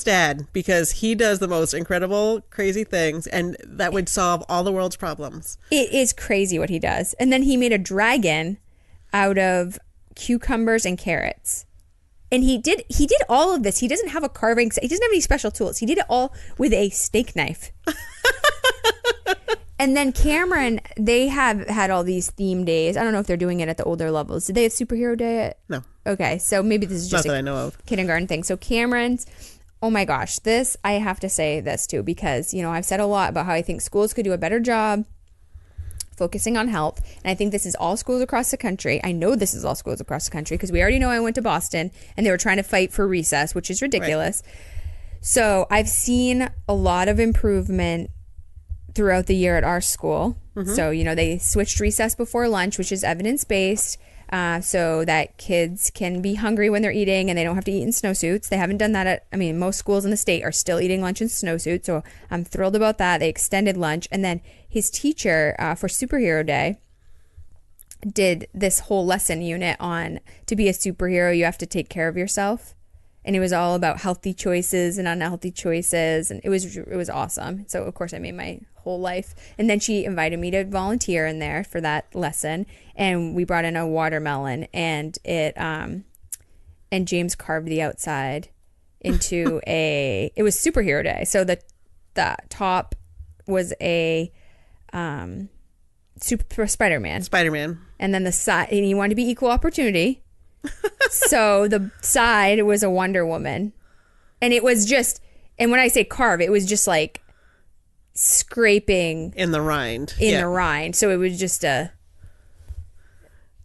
Dad, because he does the most incredible, crazy things, and that would solve all the world's problems. It is crazy what he does. And then he made a dragon out of cucumbers and carrots. And he did all of this. He doesn't have a carving. He doesn't have any special tools. He did it all with a steak knife. And then Cameron, they have had all these theme days. I don't know if they're doing it at the older levels. Did they have superhero day? No. Okay, so maybe this is just not that I know of. Kindergarten thing. So Cameron's, oh my gosh, I have to say this too, because I've said a lot about how I think schools could do a better job focusing on health. And I think this is all schools across the country. I know this is all schools across the country because we already know I went to Boston and they were trying to fight for recess, which is ridiculous. Right. So I've seen a lot of improvement throughout the year at our school. Mm-hmm. So, they switched recess before lunch, which is evidence-based, so that kids can be hungry when they're eating and they don't have to eat in snowsuits. They haven't done that most schools in the state are still eating lunch in snowsuits, so I'm thrilled about that. They extended lunch. And then his teacher for Superhero Day did this whole lesson unit on to be a superhero, you have to take care of yourself. And it was all about healthy choices and unhealthy choices. And it was awesome. So, of course, I made my whole life. And then she invited me to volunteer in there for that lesson. And we brought in a watermelon. And and James carved the outside into it was Superhero Day. So the top was a super Spider-Man. And then the side, and he wanted to be equal opportunity. So the side was a Wonder Woman, and it was just, and when I say carve, it was just like scraping in the rind. The rind. So it was just the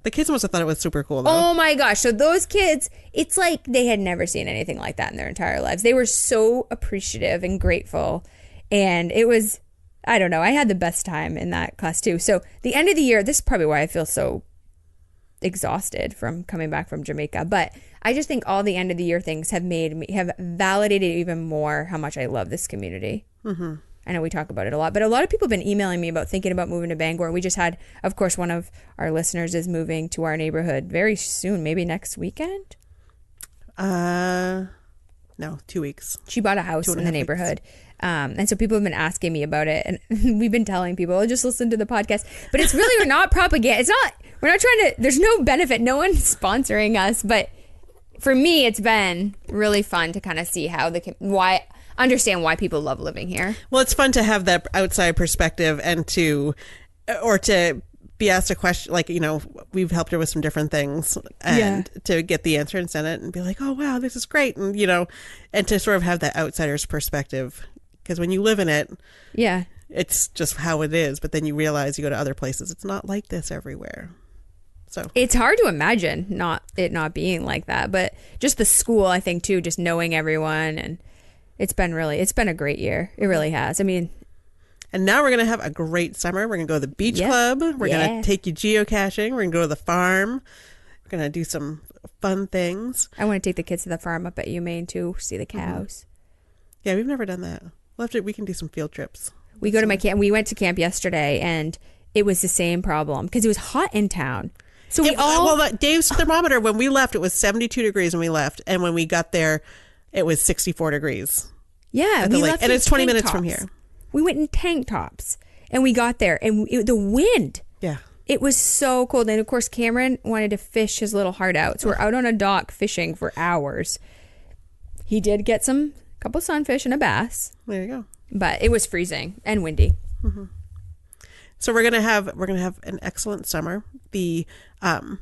kids must have thought it was super cool though. Oh my gosh. So those kids, it's like they had never seen anything like that in their entire lives. They were so appreciative and grateful, and it was, I don't know, I had the best time in that class too. So the end of the year, this is probably why I feel so exhausted from coming back from Jamaica, but I just think all the end of the year things have validated even more how much I love this community. Mm-hmm. I know we talk about it a lot, but a lot of people have been emailing me about thinking about moving to Bangor. We just had, of course, one of our listeners is moving to our neighborhood very soon, maybe next weekend. No, 2 weeks. She bought a house in the neighborhood. And so people have been asking me about it, and we've been telling people, just listen to the podcast. But it's really not propaganda. We're not trying to, there's no benefit. No one's sponsoring us. But for me, it's been really fun to kind of see how understand why people love living here. Well, it's fun to have that outside perspective and to be asked a question, like, we've helped her with some different things and to get the answer and send it and be like, oh, wow, this is great. And, and to sort of have that outsider's perspective. Because when you live in it, it's just how it is. But then you realize you go to other places, it's not like this everywhere. So it's hard to imagine not being like that. But just the school, I think too, just knowing everyone, and it's been a great year. It really has. I mean, and now we're gonna have a great summer. We're gonna go to the beach club. We're gonna take you geocaching. We're gonna go to the farm. We're gonna do some fun things. I want to take the kids to the farm up at Humane too, see the cows. Yeah, we've never done that. We can do some field trips. We go to my camp. We went to camp yesterday, and it was the same problem because it was hot in town. So Dave's thermometer when we left, it was 72 degrees when we left, and when we got there, it was 64 degrees. Yeah, we left, and it's 20 minutes from here. We went in tank tops, and we got there, and the wind. Yeah. It was so cold. And of course, Cameron wanted to fish his little heart out. So we're out on a dock fishing for hours. He did get a couple sunfish and a bass. There you go. But it was freezing and windy. Mm-hmm. So we're gonna have an excellent summer. I'm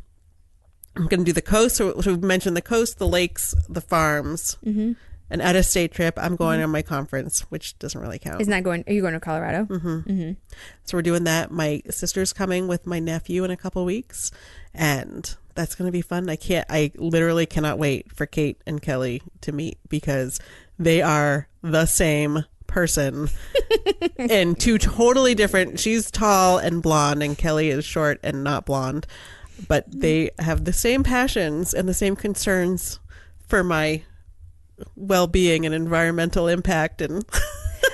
gonna do the coast. So we've mentioned the coast, the lakes, the farms, an out-of-state trip. I'm going on my conference, which doesn't really count. Are you going to Colorado? So we're doing that. My sister's coming with my nephew in a couple weeks, and that's gonna be fun. I literally cannot wait for Kate and Kelley to meet because they are the same person and two totally different. She's tall and blonde, and Kelley is short and not blonde, but they have the same passions and the same concerns for my well-being and environmental impact. And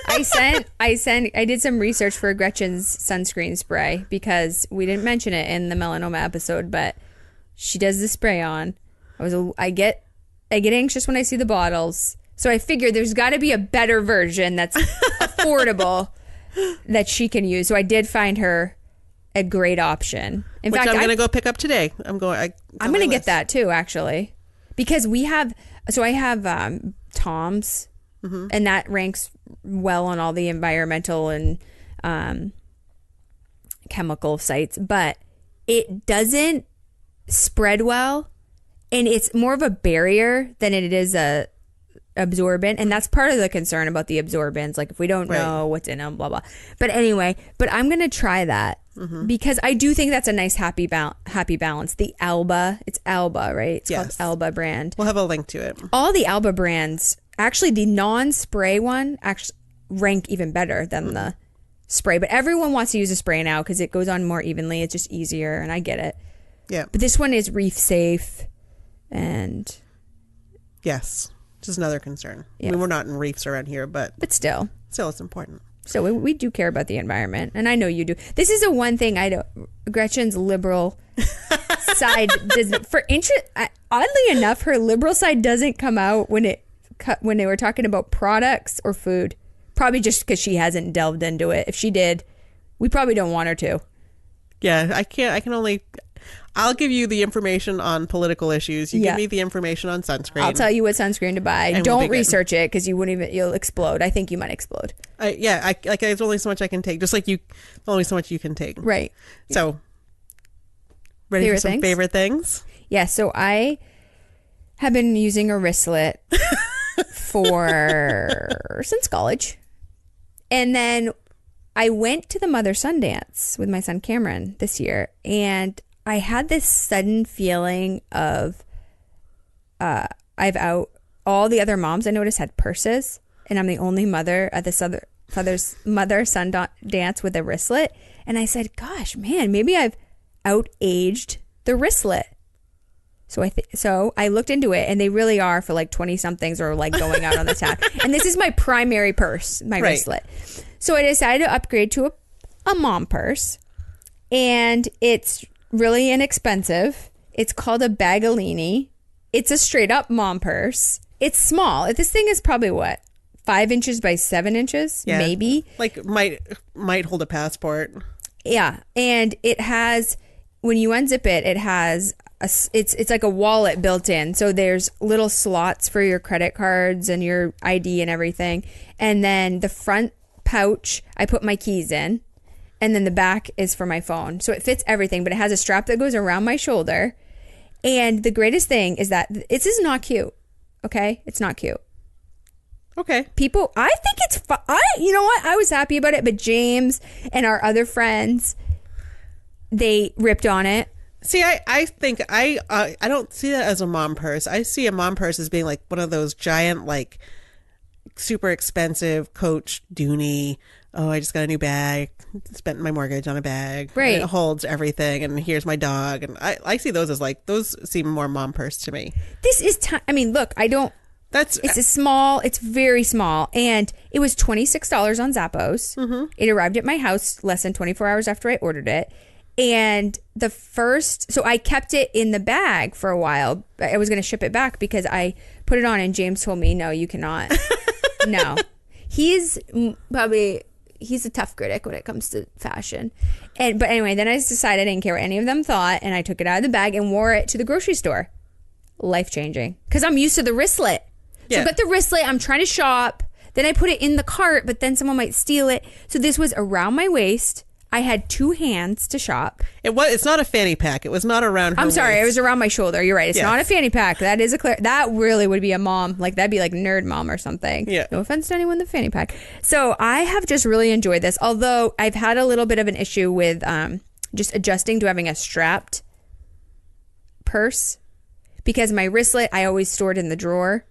I did some research for Gretchen's sunscreen spray because we didn't mention it in the melanoma episode, but she does the spray on. I get anxious when I see the bottles. So I figured there's got to be a better version that's affordable that she can use. So I did find her a great option. In fact, I'm going to go pick up today. I'm going to get that too, actually, because I have Tom's, and that ranks well on all the environmental and chemical sites, but it doesn't spread well, and it's more of a barrier than it is a absorbent, and that's part of the concern about the absorbents, like if we don't know what's in them, blah blah. But anyway, I'm gonna try that because I do think that's a nice happy balance. The Alba, it's Alba, right? It's called Alba brand. We'll have a link to it. All the Alba brands, actually the non-spray one actually rank even better than the spray, but everyone wants to use a spray now because it goes on more evenly. It's just easier, and I get it. Yeah, but this one is reef safe, and yes. Is another concern. Yeah. I mean, we're not in reefs around here, but still it's important. So we do care about the environment, and I know you do. This is the one thing I don't. Gretchen's liberal side doesn't. Oddly enough, her liberal side doesn't come out when they were talking about products or food. Probably just because she hasn't delved into it. If she did, we probably don't want her to. Yeah, I can't. I'll give you the information on political issues. You give me the information on sunscreen. I'll tell you what sunscreen to buy. Don't research it because you'll explode. I think you might explode. There's only so much I can take. Just like only so much you can take. Right. So, ready for some favorite things? Yeah. So I have been using a wristlet since college, and then I went to the mother-son dance with my son Cameron this year, and I had this sudden feeling of all the other moms I noticed had purses, and I'm the only mother at this other mother-son dance with a wristlet. And I said, gosh, man, maybe I've out-aged the wristlet. So I looked into it, and they really are for like 20-somethings or like going out on the town. And this is my primary purse, my wristlet. So I decided to upgrade to a mom purse, and it's really inexpensive. It's called a Baggallini. It's a straight up mom purse. It's small. This thing is probably 5 inches by 7 inches, maybe. Like might hold a passport. Yeah, and it has, when you unzip it, it has it's like a wallet built in. So there's little slots for your credit cards and your ID and everything. And then the front pouch, I put my keys in. And then the back is for my phone. So it fits everything, but it has a strap that goes around my shoulder. And the greatest thing is that this is not cute. Okay? It's not cute. Okay. People, I think it's you know what? I was happy about it, but James and our other friends, they ripped on it. See, I think I don't see that as a mom purse. I see a mom purse as being like one of those giant, like, super expensive Coach Dooney. Oh, I just got a new bag. Spent my mortgage on a bag. Right. It holds everything, and here's my dog. And I see those as like, those seem more mom purse to me. This is I mean, look, it's very small, and it was $26 on Zappos. Mm-hmm. It arrived at my house less than 24 hours after I ordered it. And so I kept it in the bag for a while. I was going to ship it back because I put it on, and James told me, no, you cannot. No. He's a tough critic when it comes to fashion. But anyway, then I just decided I didn't care what any of them thought, and I took it out of the bag and wore it to the grocery store. Life-changing. Because I'm used to the wristlet. So I got the wristlet, I'm trying to shop, then I put it in the cart, but then someone might steal it. So this was around my waist. I had two hands to shop. It's not a fanny pack. It was not around her I'm sorry, waist. it was around my shoulder. You're right. It's not a fanny pack. That is that really would be a mom. Like, that'd be like nerd mom or something. Yeah. No offense to anyone with the fanny pack. So I have just really enjoyed this. Although I've had a little bit of an issue with just adjusting to having a strapped purse. Because my wristlet, I always stored in the drawer.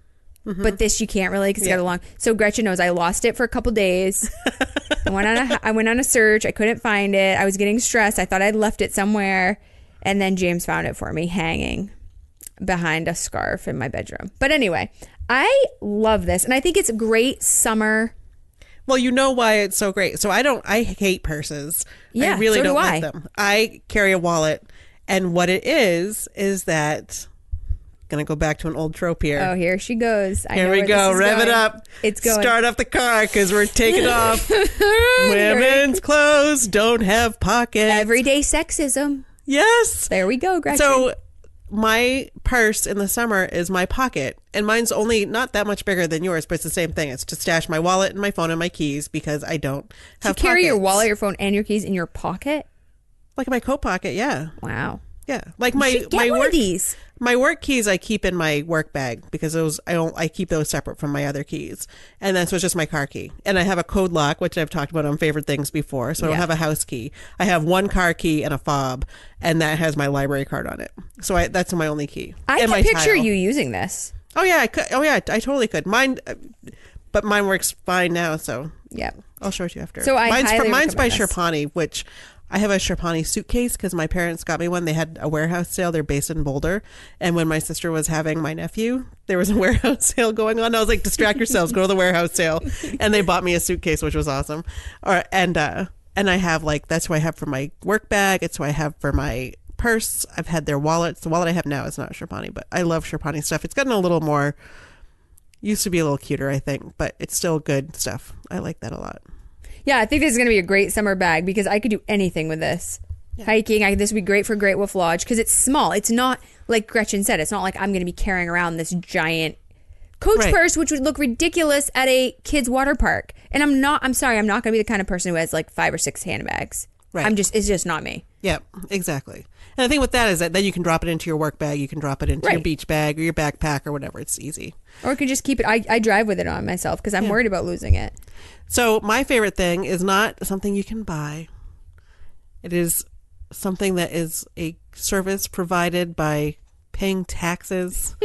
Mm-hmm. But this you can't really because it's got a long. So Gretchen knows I lost it for a couple days. I went on a search. I couldn't find it. I was getting stressed. I thought I'd left it somewhere, and then James found it for me, hanging behind a scarf in my bedroom. But anyway, I love this, and I think it's a great summer. Well, you know why it's so great. So I hate purses. Yeah, I really so don't do like them. I carry a wallet, and what it is that. Gonna go back to an old trope here. Oh, here she goes. Here we go. Rev it up. It's going. Start up the car because we're taking off. Women's clothes don't have pockets. Everyday sexism. Yes. There we go, Gretchen. So my purse in the summer is my pocket, and mine's only not that much bigger than yours, but it's the same thing. It's to stash my wallet and my phone and my keys because I don't have. You carry pockets. your wallet, your phone, and your keys in your pocket? Like my coat pocket, yeah. Wow. Yeah, like my work keys. My work keys I keep in my work bag because I keep those separate from my other keys, and then so it's just my car key. And I have a code lock, which I've talked about on favorite things before. So I don't have a house key. I have one car key and a fob, and that has my library card on it. So that's my only key. I and can picture you using this. Oh yeah, I could. Oh yeah, I totally could. Mine works fine now. So yeah, I'll show it to you after. So mine's by Sherpani, which. I have a Sherpani suitcase because my parents got me one. They had a warehouse sale. They're based in Boulder. And when my sister was having my nephew, there was a warehouse sale going on. I was like, distract yourselves, go to the warehouse sale. And they bought me a suitcase, which was awesome. And I have that's what I have for my work bag. It's what I have for my purse. I've had their wallets. The wallet I have now is not Sherpani, but I love Sherpani stuff. It's gotten a little more, used to be a little cuter, I think, but it's still good stuff. I like that a lot. Yeah, I think this is going to be a great summer bag because I could do anything with this. Yeah. Hiking, this would be great for Great Wolf Lodge because it's small. It's not, like Gretchen said, it's not like I'm going to be carrying around this giant Coach purse, which would look ridiculous at a kid's water park. And I'm sorry, I'm not going to be the kind of person who has like 5 or 6 handbags. Right. It's just not me. Yeah, exactly. And the thing with that is that then you can drop it into your work bag. You can drop it into your beach bag or your backpack or whatever. It's easy. Or you can just keep it. I drive with it on myself because I'm worried about losing it. So my favorite thing is not something you can buy. It is something that is a service provided by paying taxes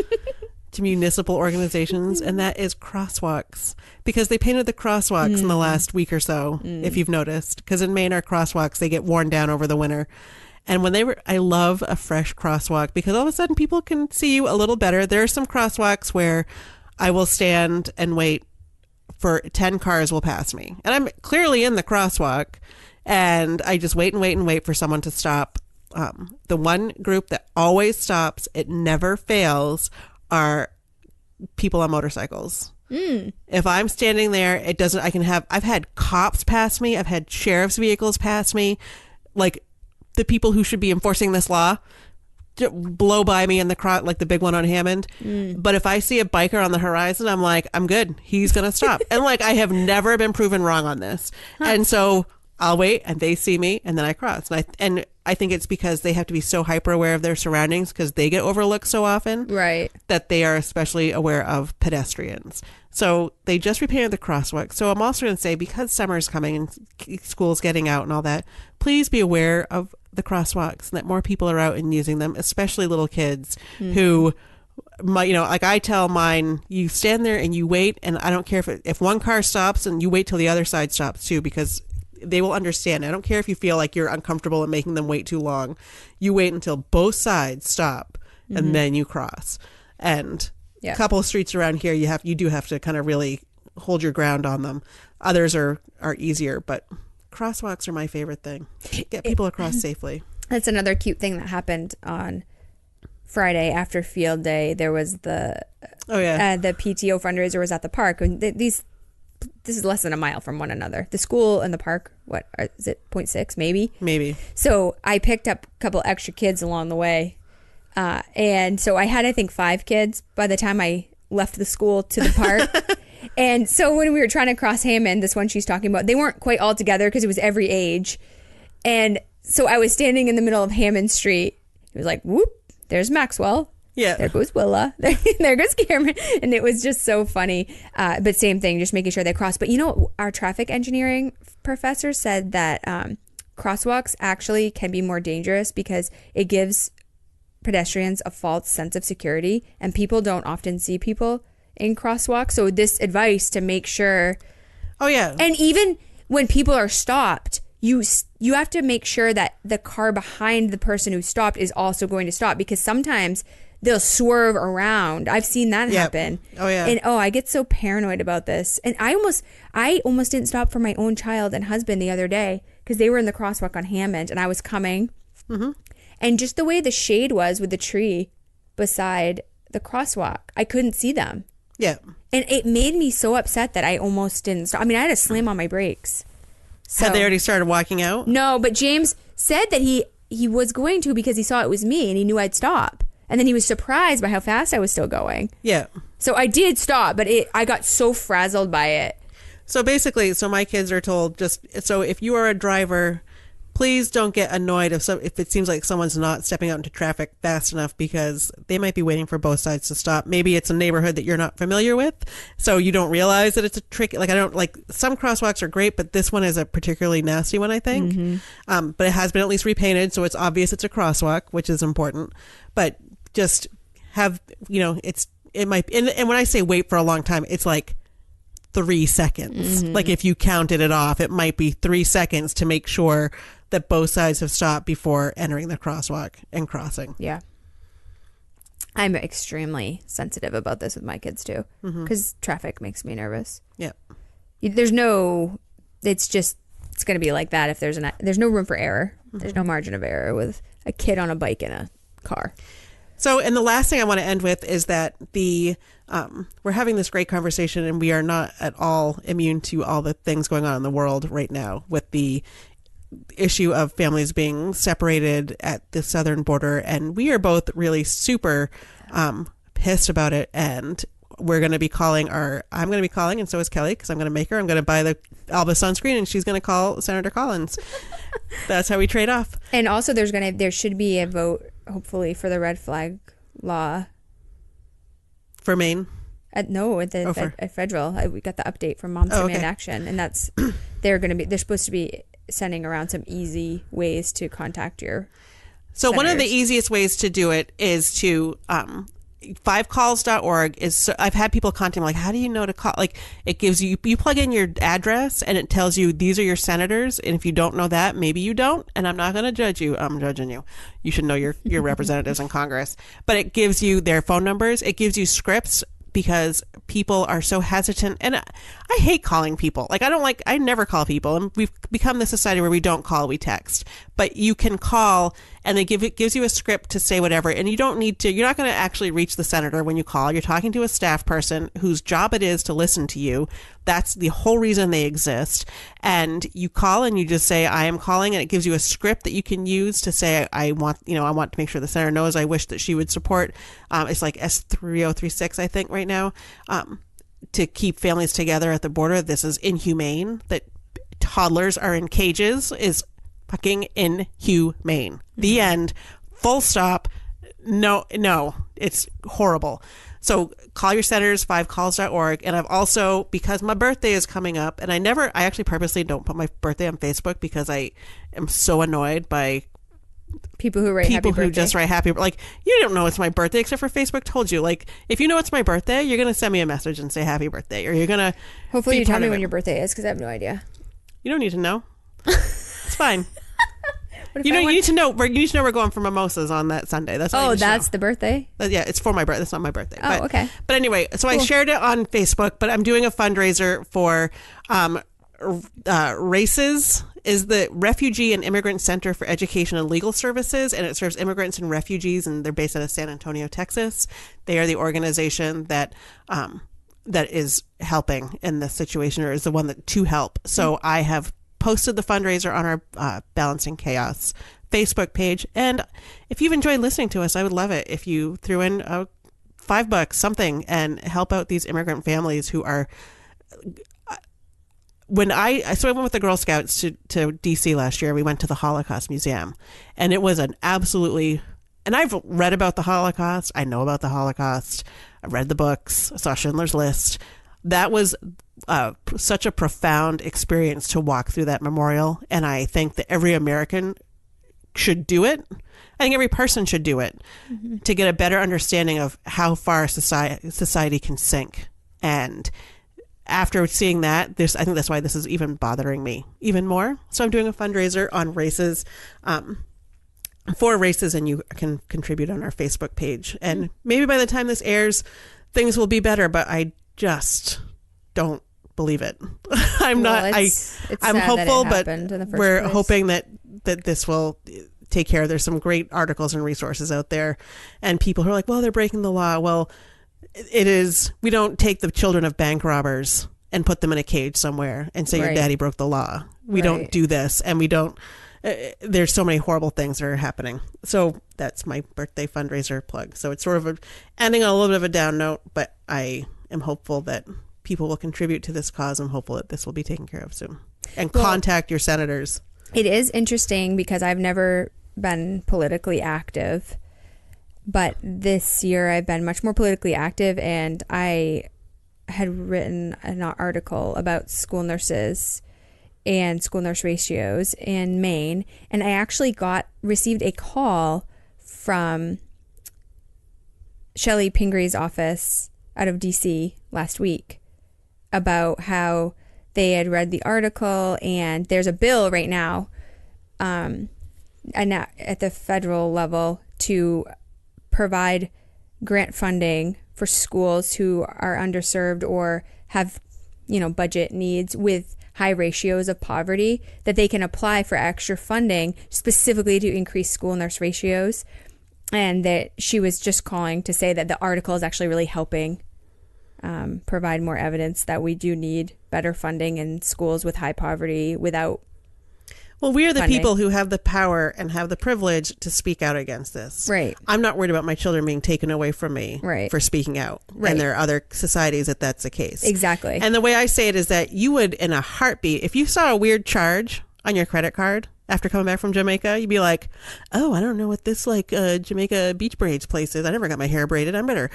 to municipal organizations, and that is crosswalks. Because they painted the crosswalks in the last week or so, if you've noticed. Because in Maine, our crosswalks, they get worn down over the winter. And I love a fresh crosswalk because all of a sudden people can see you a little better. There are some crosswalks where I will stand and wait for 10 cars will pass me. And I'm clearly in the crosswalk and I just wait and wait and wait for someone to stop. The one group that always stops, it never fails, are people on motorcycles. If I'm standing there, I've had cops pass me. I've had sheriff's vehicles pass me. Like the people who should be enforcing this law blow by me in the like the big one on Hammond. But if I see a biker on the horizon, I'm like, I'm good. He's going to stop. And like, I have never been proven wrong on this. And so I'll wait and they see me and then I cross. And I think it's because they have to be so hyper aware of their surroundings because they get overlooked so often. Right. That they are especially aware of pedestrians. So they just repainted the crosswalk. So I'm also going to say, because summer's coming and school's getting out and all that, please be aware of the crosswalks and that more people are out and using them, especially little kids who might, like I tell mine, you stand there and you wait, and I don't care if one car stops, and you wait till the other side stops too, because they will understand. I don't care if you feel like you're uncomfortable and making them wait too long. You wait until both sides stop and then you cross. And a couple of streets around here, you do have to kind of really hold your ground on them. Others are easier, but crosswalks are my favorite thing. Get people across safely. That's another cute thing that happened on Friday after field day. There was the PTO fundraiser was at the park, and this is less than a mile from one another. The school and the park, what is it, 0.6 maybe? So I picked up a couple extra kids along the way. And so I had, I think, 5 kids by the time I left the school to the park. And so when we were trying to cross Hammond, this one she's talking about, they weren't quite all together because it was every age. And so I was standing in the middle of Hammond Street. It was like, whoop, there's Maxwell. Yeah. There goes Willa. There goes Cameron. And it was just so funny. But same thing, just making sure they cross. But our traffic engineering professor said that crosswalks actually can be more dangerous because it gives pedestrians a false sense of security, and people don't often see people in crosswalks. So this advice to make sure. Oh yeah. And even when people are stopped, you have to make sure that the car behind the person who stopped is also going to stop, because sometimes they'll swerve around. I've seen that happen. Oh yeah. And I get so paranoid about this. And I almost didn't stop for my own child and husband the other day because they were in the crosswalk on Hammond and I was coming. Mm-hmm. And just the way the shade was with the tree beside the crosswalk, I couldn't see them. Yeah. And it made me so upset that I almost didn't stop. I mean, I had to slam on my brakes. So, had they already started walking out? No, but James said that he was going to because he saw it was me and he knew I'd stop. And then he was surprised by how fast I was still going. Yeah. So I did stop, but I got so frazzled by it. So basically, my kids are told so if you are a driver, please don't get annoyed if it seems like someone's not stepping out into traffic fast enough, because they might be waiting for both sides to stop. Maybe it's a neighborhood that you're not familiar with, so you don't realize that it's a trick. Like some crosswalks are great, but this one is a particularly nasty one, I think. Mm-hmm. But it has been at least repainted, so it's obvious it's a crosswalk, which is important. But just have, it might, and when I say wait for a long time, it's like 3 seconds. Mm-hmm. Like if you counted it off, it might be 3 seconds to make sure that both sides have stopped before entering the crosswalk and crossing. Yeah. I'm extremely sensitive about this with my kids too, because traffic makes me nervous. Yeah. It's going to be like that if there's no room for error. Mm-hmm. There's no margin of error with a kid on a bike in a car. So, and the last thing I want to end with is that we're having this great conversation, and we are not at all immune to all the things going on in the world right now with the issue of families being separated at the southern border. And we are both really super pissed about it. And we're going to be calling I'm going to be calling, and so is Kelley, because I'm going to make her. I'm going to buy the Alba sunscreen, and she's going to call Senator Collins. That's how we trade off. And also there should be a vote, hopefully, for the red flag law. For Maine? At federal. We got the update from Moms Demand Action, and that's they're supposed to be sending around some easy ways to contact your senators. One of the easiest ways to do it is to 5calls.org is, I've had people contact me like, how do you know to call? Like, it gives you plug in your address and it tells you these are your senators. And if you don't know that, maybe you don't. And I'm not going to judge you. I'm judging you. You should know your representatives in Congress. But it gives you their phone numbers. It gives you scripts, because people are so hesitant. And I hate calling people. I never call people. And we've become the society where we don't call, we text. But you can call, and it gives you a script to say whatever. And you don't need to, you're not going to actually reach the senator when you call. You're talking to a staff person whose job it is to listen to you. That's the whole reason they exist. And you call and you just say, I am calling, and it gives you a script that you can use to say, I want to make sure the senator knows I wish that she would support. It's like S3036, I think, right now, to keep families together at the border. This is inhumane. That toddlers are in cages is fucking inhumane. The end. Full stop. No, it's horrible. So call your senators, 5calls.org. And I've also, because my birthday is coming up, and I actually purposely don't put my birthday on Facebook because I am so annoyed by people who write happy birthday. Just write happy. Like, you don't know it's my birthday except for Facebook told you. Like, if you know it's my birthday, you're going to send me a message and say happy birthday, or you're going to. Hopefully you tell me when your birthday is, because I have no idea. You don't need to know. It's fine. You need to know. You need to know we're going for mimosas on that Sunday. That's all. Oh, that's the birthday. Yeah, it's for my birthday. That's not my birthday. Oh, okay. But anyway, so cool. I shared it on Facebook. But I'm doing a fundraiser for RACES, is the Refugee and Immigrant Center for Education and Legal Services, and it serves immigrants and refugees, and they're based out of San Antonio, Texas. They are the organization that is helping in this situation, or is the one to help. So I have posted the fundraiser on our Balancing Chaos Facebook page. And if you've enjoyed listening to us, I would love it if you threw in $5, something, and help out these immigrant families who are. I went with the Girl Scouts to DC last year. We went to the Holocaust Museum, and it was an absolutely. And I've read about the Holocaust. I know about the Holocaust. I read the books. I saw Schindler's List. That was such a profound experience to walk through that memorial, and I think that every American should do it. I think every person should do it to get a better understanding of how far society can sink. And after seeing that, I think that's why this is even bothering me even more. So I'm doing a fundraiser on RACES, for RACES, and you can contribute on our Facebook page. And maybe by the time this airs, things will be better, but I just don't believe it. I'm hopeful, but we're hoping that this will take care of. There's some great articles and resources out there, and people who are like, well, they're breaking the law. Well, it is. We don't take the children of bank robbers and put them in a cage somewhere and say your daddy broke the law. We don't do this, and we don't. There's so many horrible things that are happening. So that's my birthday fundraiser plug. So it's sort of ending on a little bit of a down note, but I am hopeful that people will contribute to this cause. I'm hopeful that this will be taken care of soon. And contact your senators. It is interesting because I've never been politically active, but this year I've been much more politically active, and I had written an article about school nurses and school nurse ratios in Maine, and I actually received a call from Shelley Pingree's office out of DC last week about how they had read the article, and there's a bill right now at the federal level to provide grant funding for schools who are underserved or have, budget needs with high ratios of poverty, that they can apply for extra funding specifically to increase school nurse ratios. And that she was just calling to say that the article is actually really helping provide more evidence that we do need better funding in schools with high poverty without. Well, we are the people who have the power and have the privilege to speak out against this. Right. I'm not worried about my children being taken away from me for speaking out. Right. And there are other societies that's the case. Exactly. And the way I say it is that you would, in a heartbeat, if you saw a weird charge on your credit card after coming back from Jamaica, you'd be like, oh, I don't know what this Jamaica beach braids place is. I never got my hair braided. I better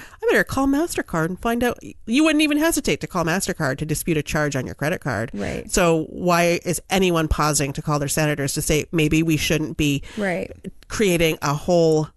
call MasterCard and find out. You wouldn't even hesitate to call MasterCard to dispute a charge on your credit card. Right. So why is anyone pausing to call their senators to say maybe we shouldn't be creating a whole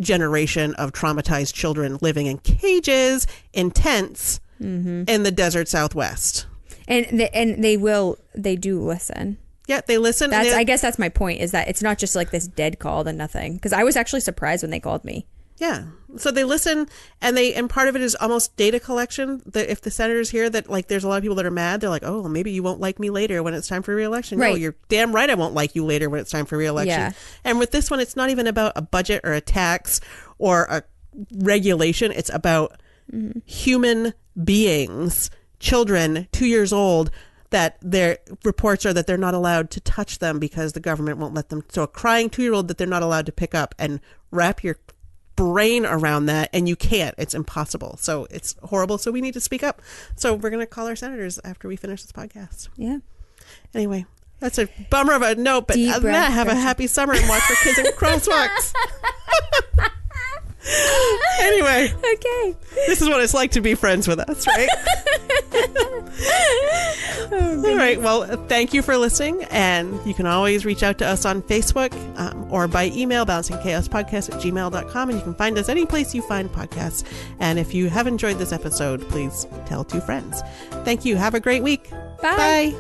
generation of traumatized children living in cages, in tents, in the desert Southwest? And they do listen. Yeah, they listen. I guess that's my point, is that it's not just like this dead call to nothing. Because I was actually surprised when they called me. Yeah. So they listen, and part of it is almost data collection. That if the senators hear that, like, there's a lot of people that are mad, they're like, oh, well, maybe you won't like me later when it's time for re-election. Right. No, you're damn right I won't like you later when it's time for re-election. Yeah. And with this one, it's not even about a budget or a tax or a regulation. It's about human beings, children, 2 years old, that their reports are that they're not allowed to touch them because the government won't let them. So a crying 2-year-old that they're not allowed to pick up, and wrap your brain around that, and you can't. It's impossible. So it's horrible. So we need to speak up. So we're going to call our senators after we finish this podcast. Yeah. Anyway, That's a bummer of a note, but other than that, have a happy summer and watch for kids in Crosswalks. Anyway. Okay. This is what it's like to be friends with us, right? All right. Well, thank you for listening. And you can always reach out to us on Facebook or by email, balancingchaospodcast@gmail.com. And you can find us any place you find podcasts. And if you have enjoyed this episode, please tell 2 friends. Thank you. Have a great week. Bye. Bye.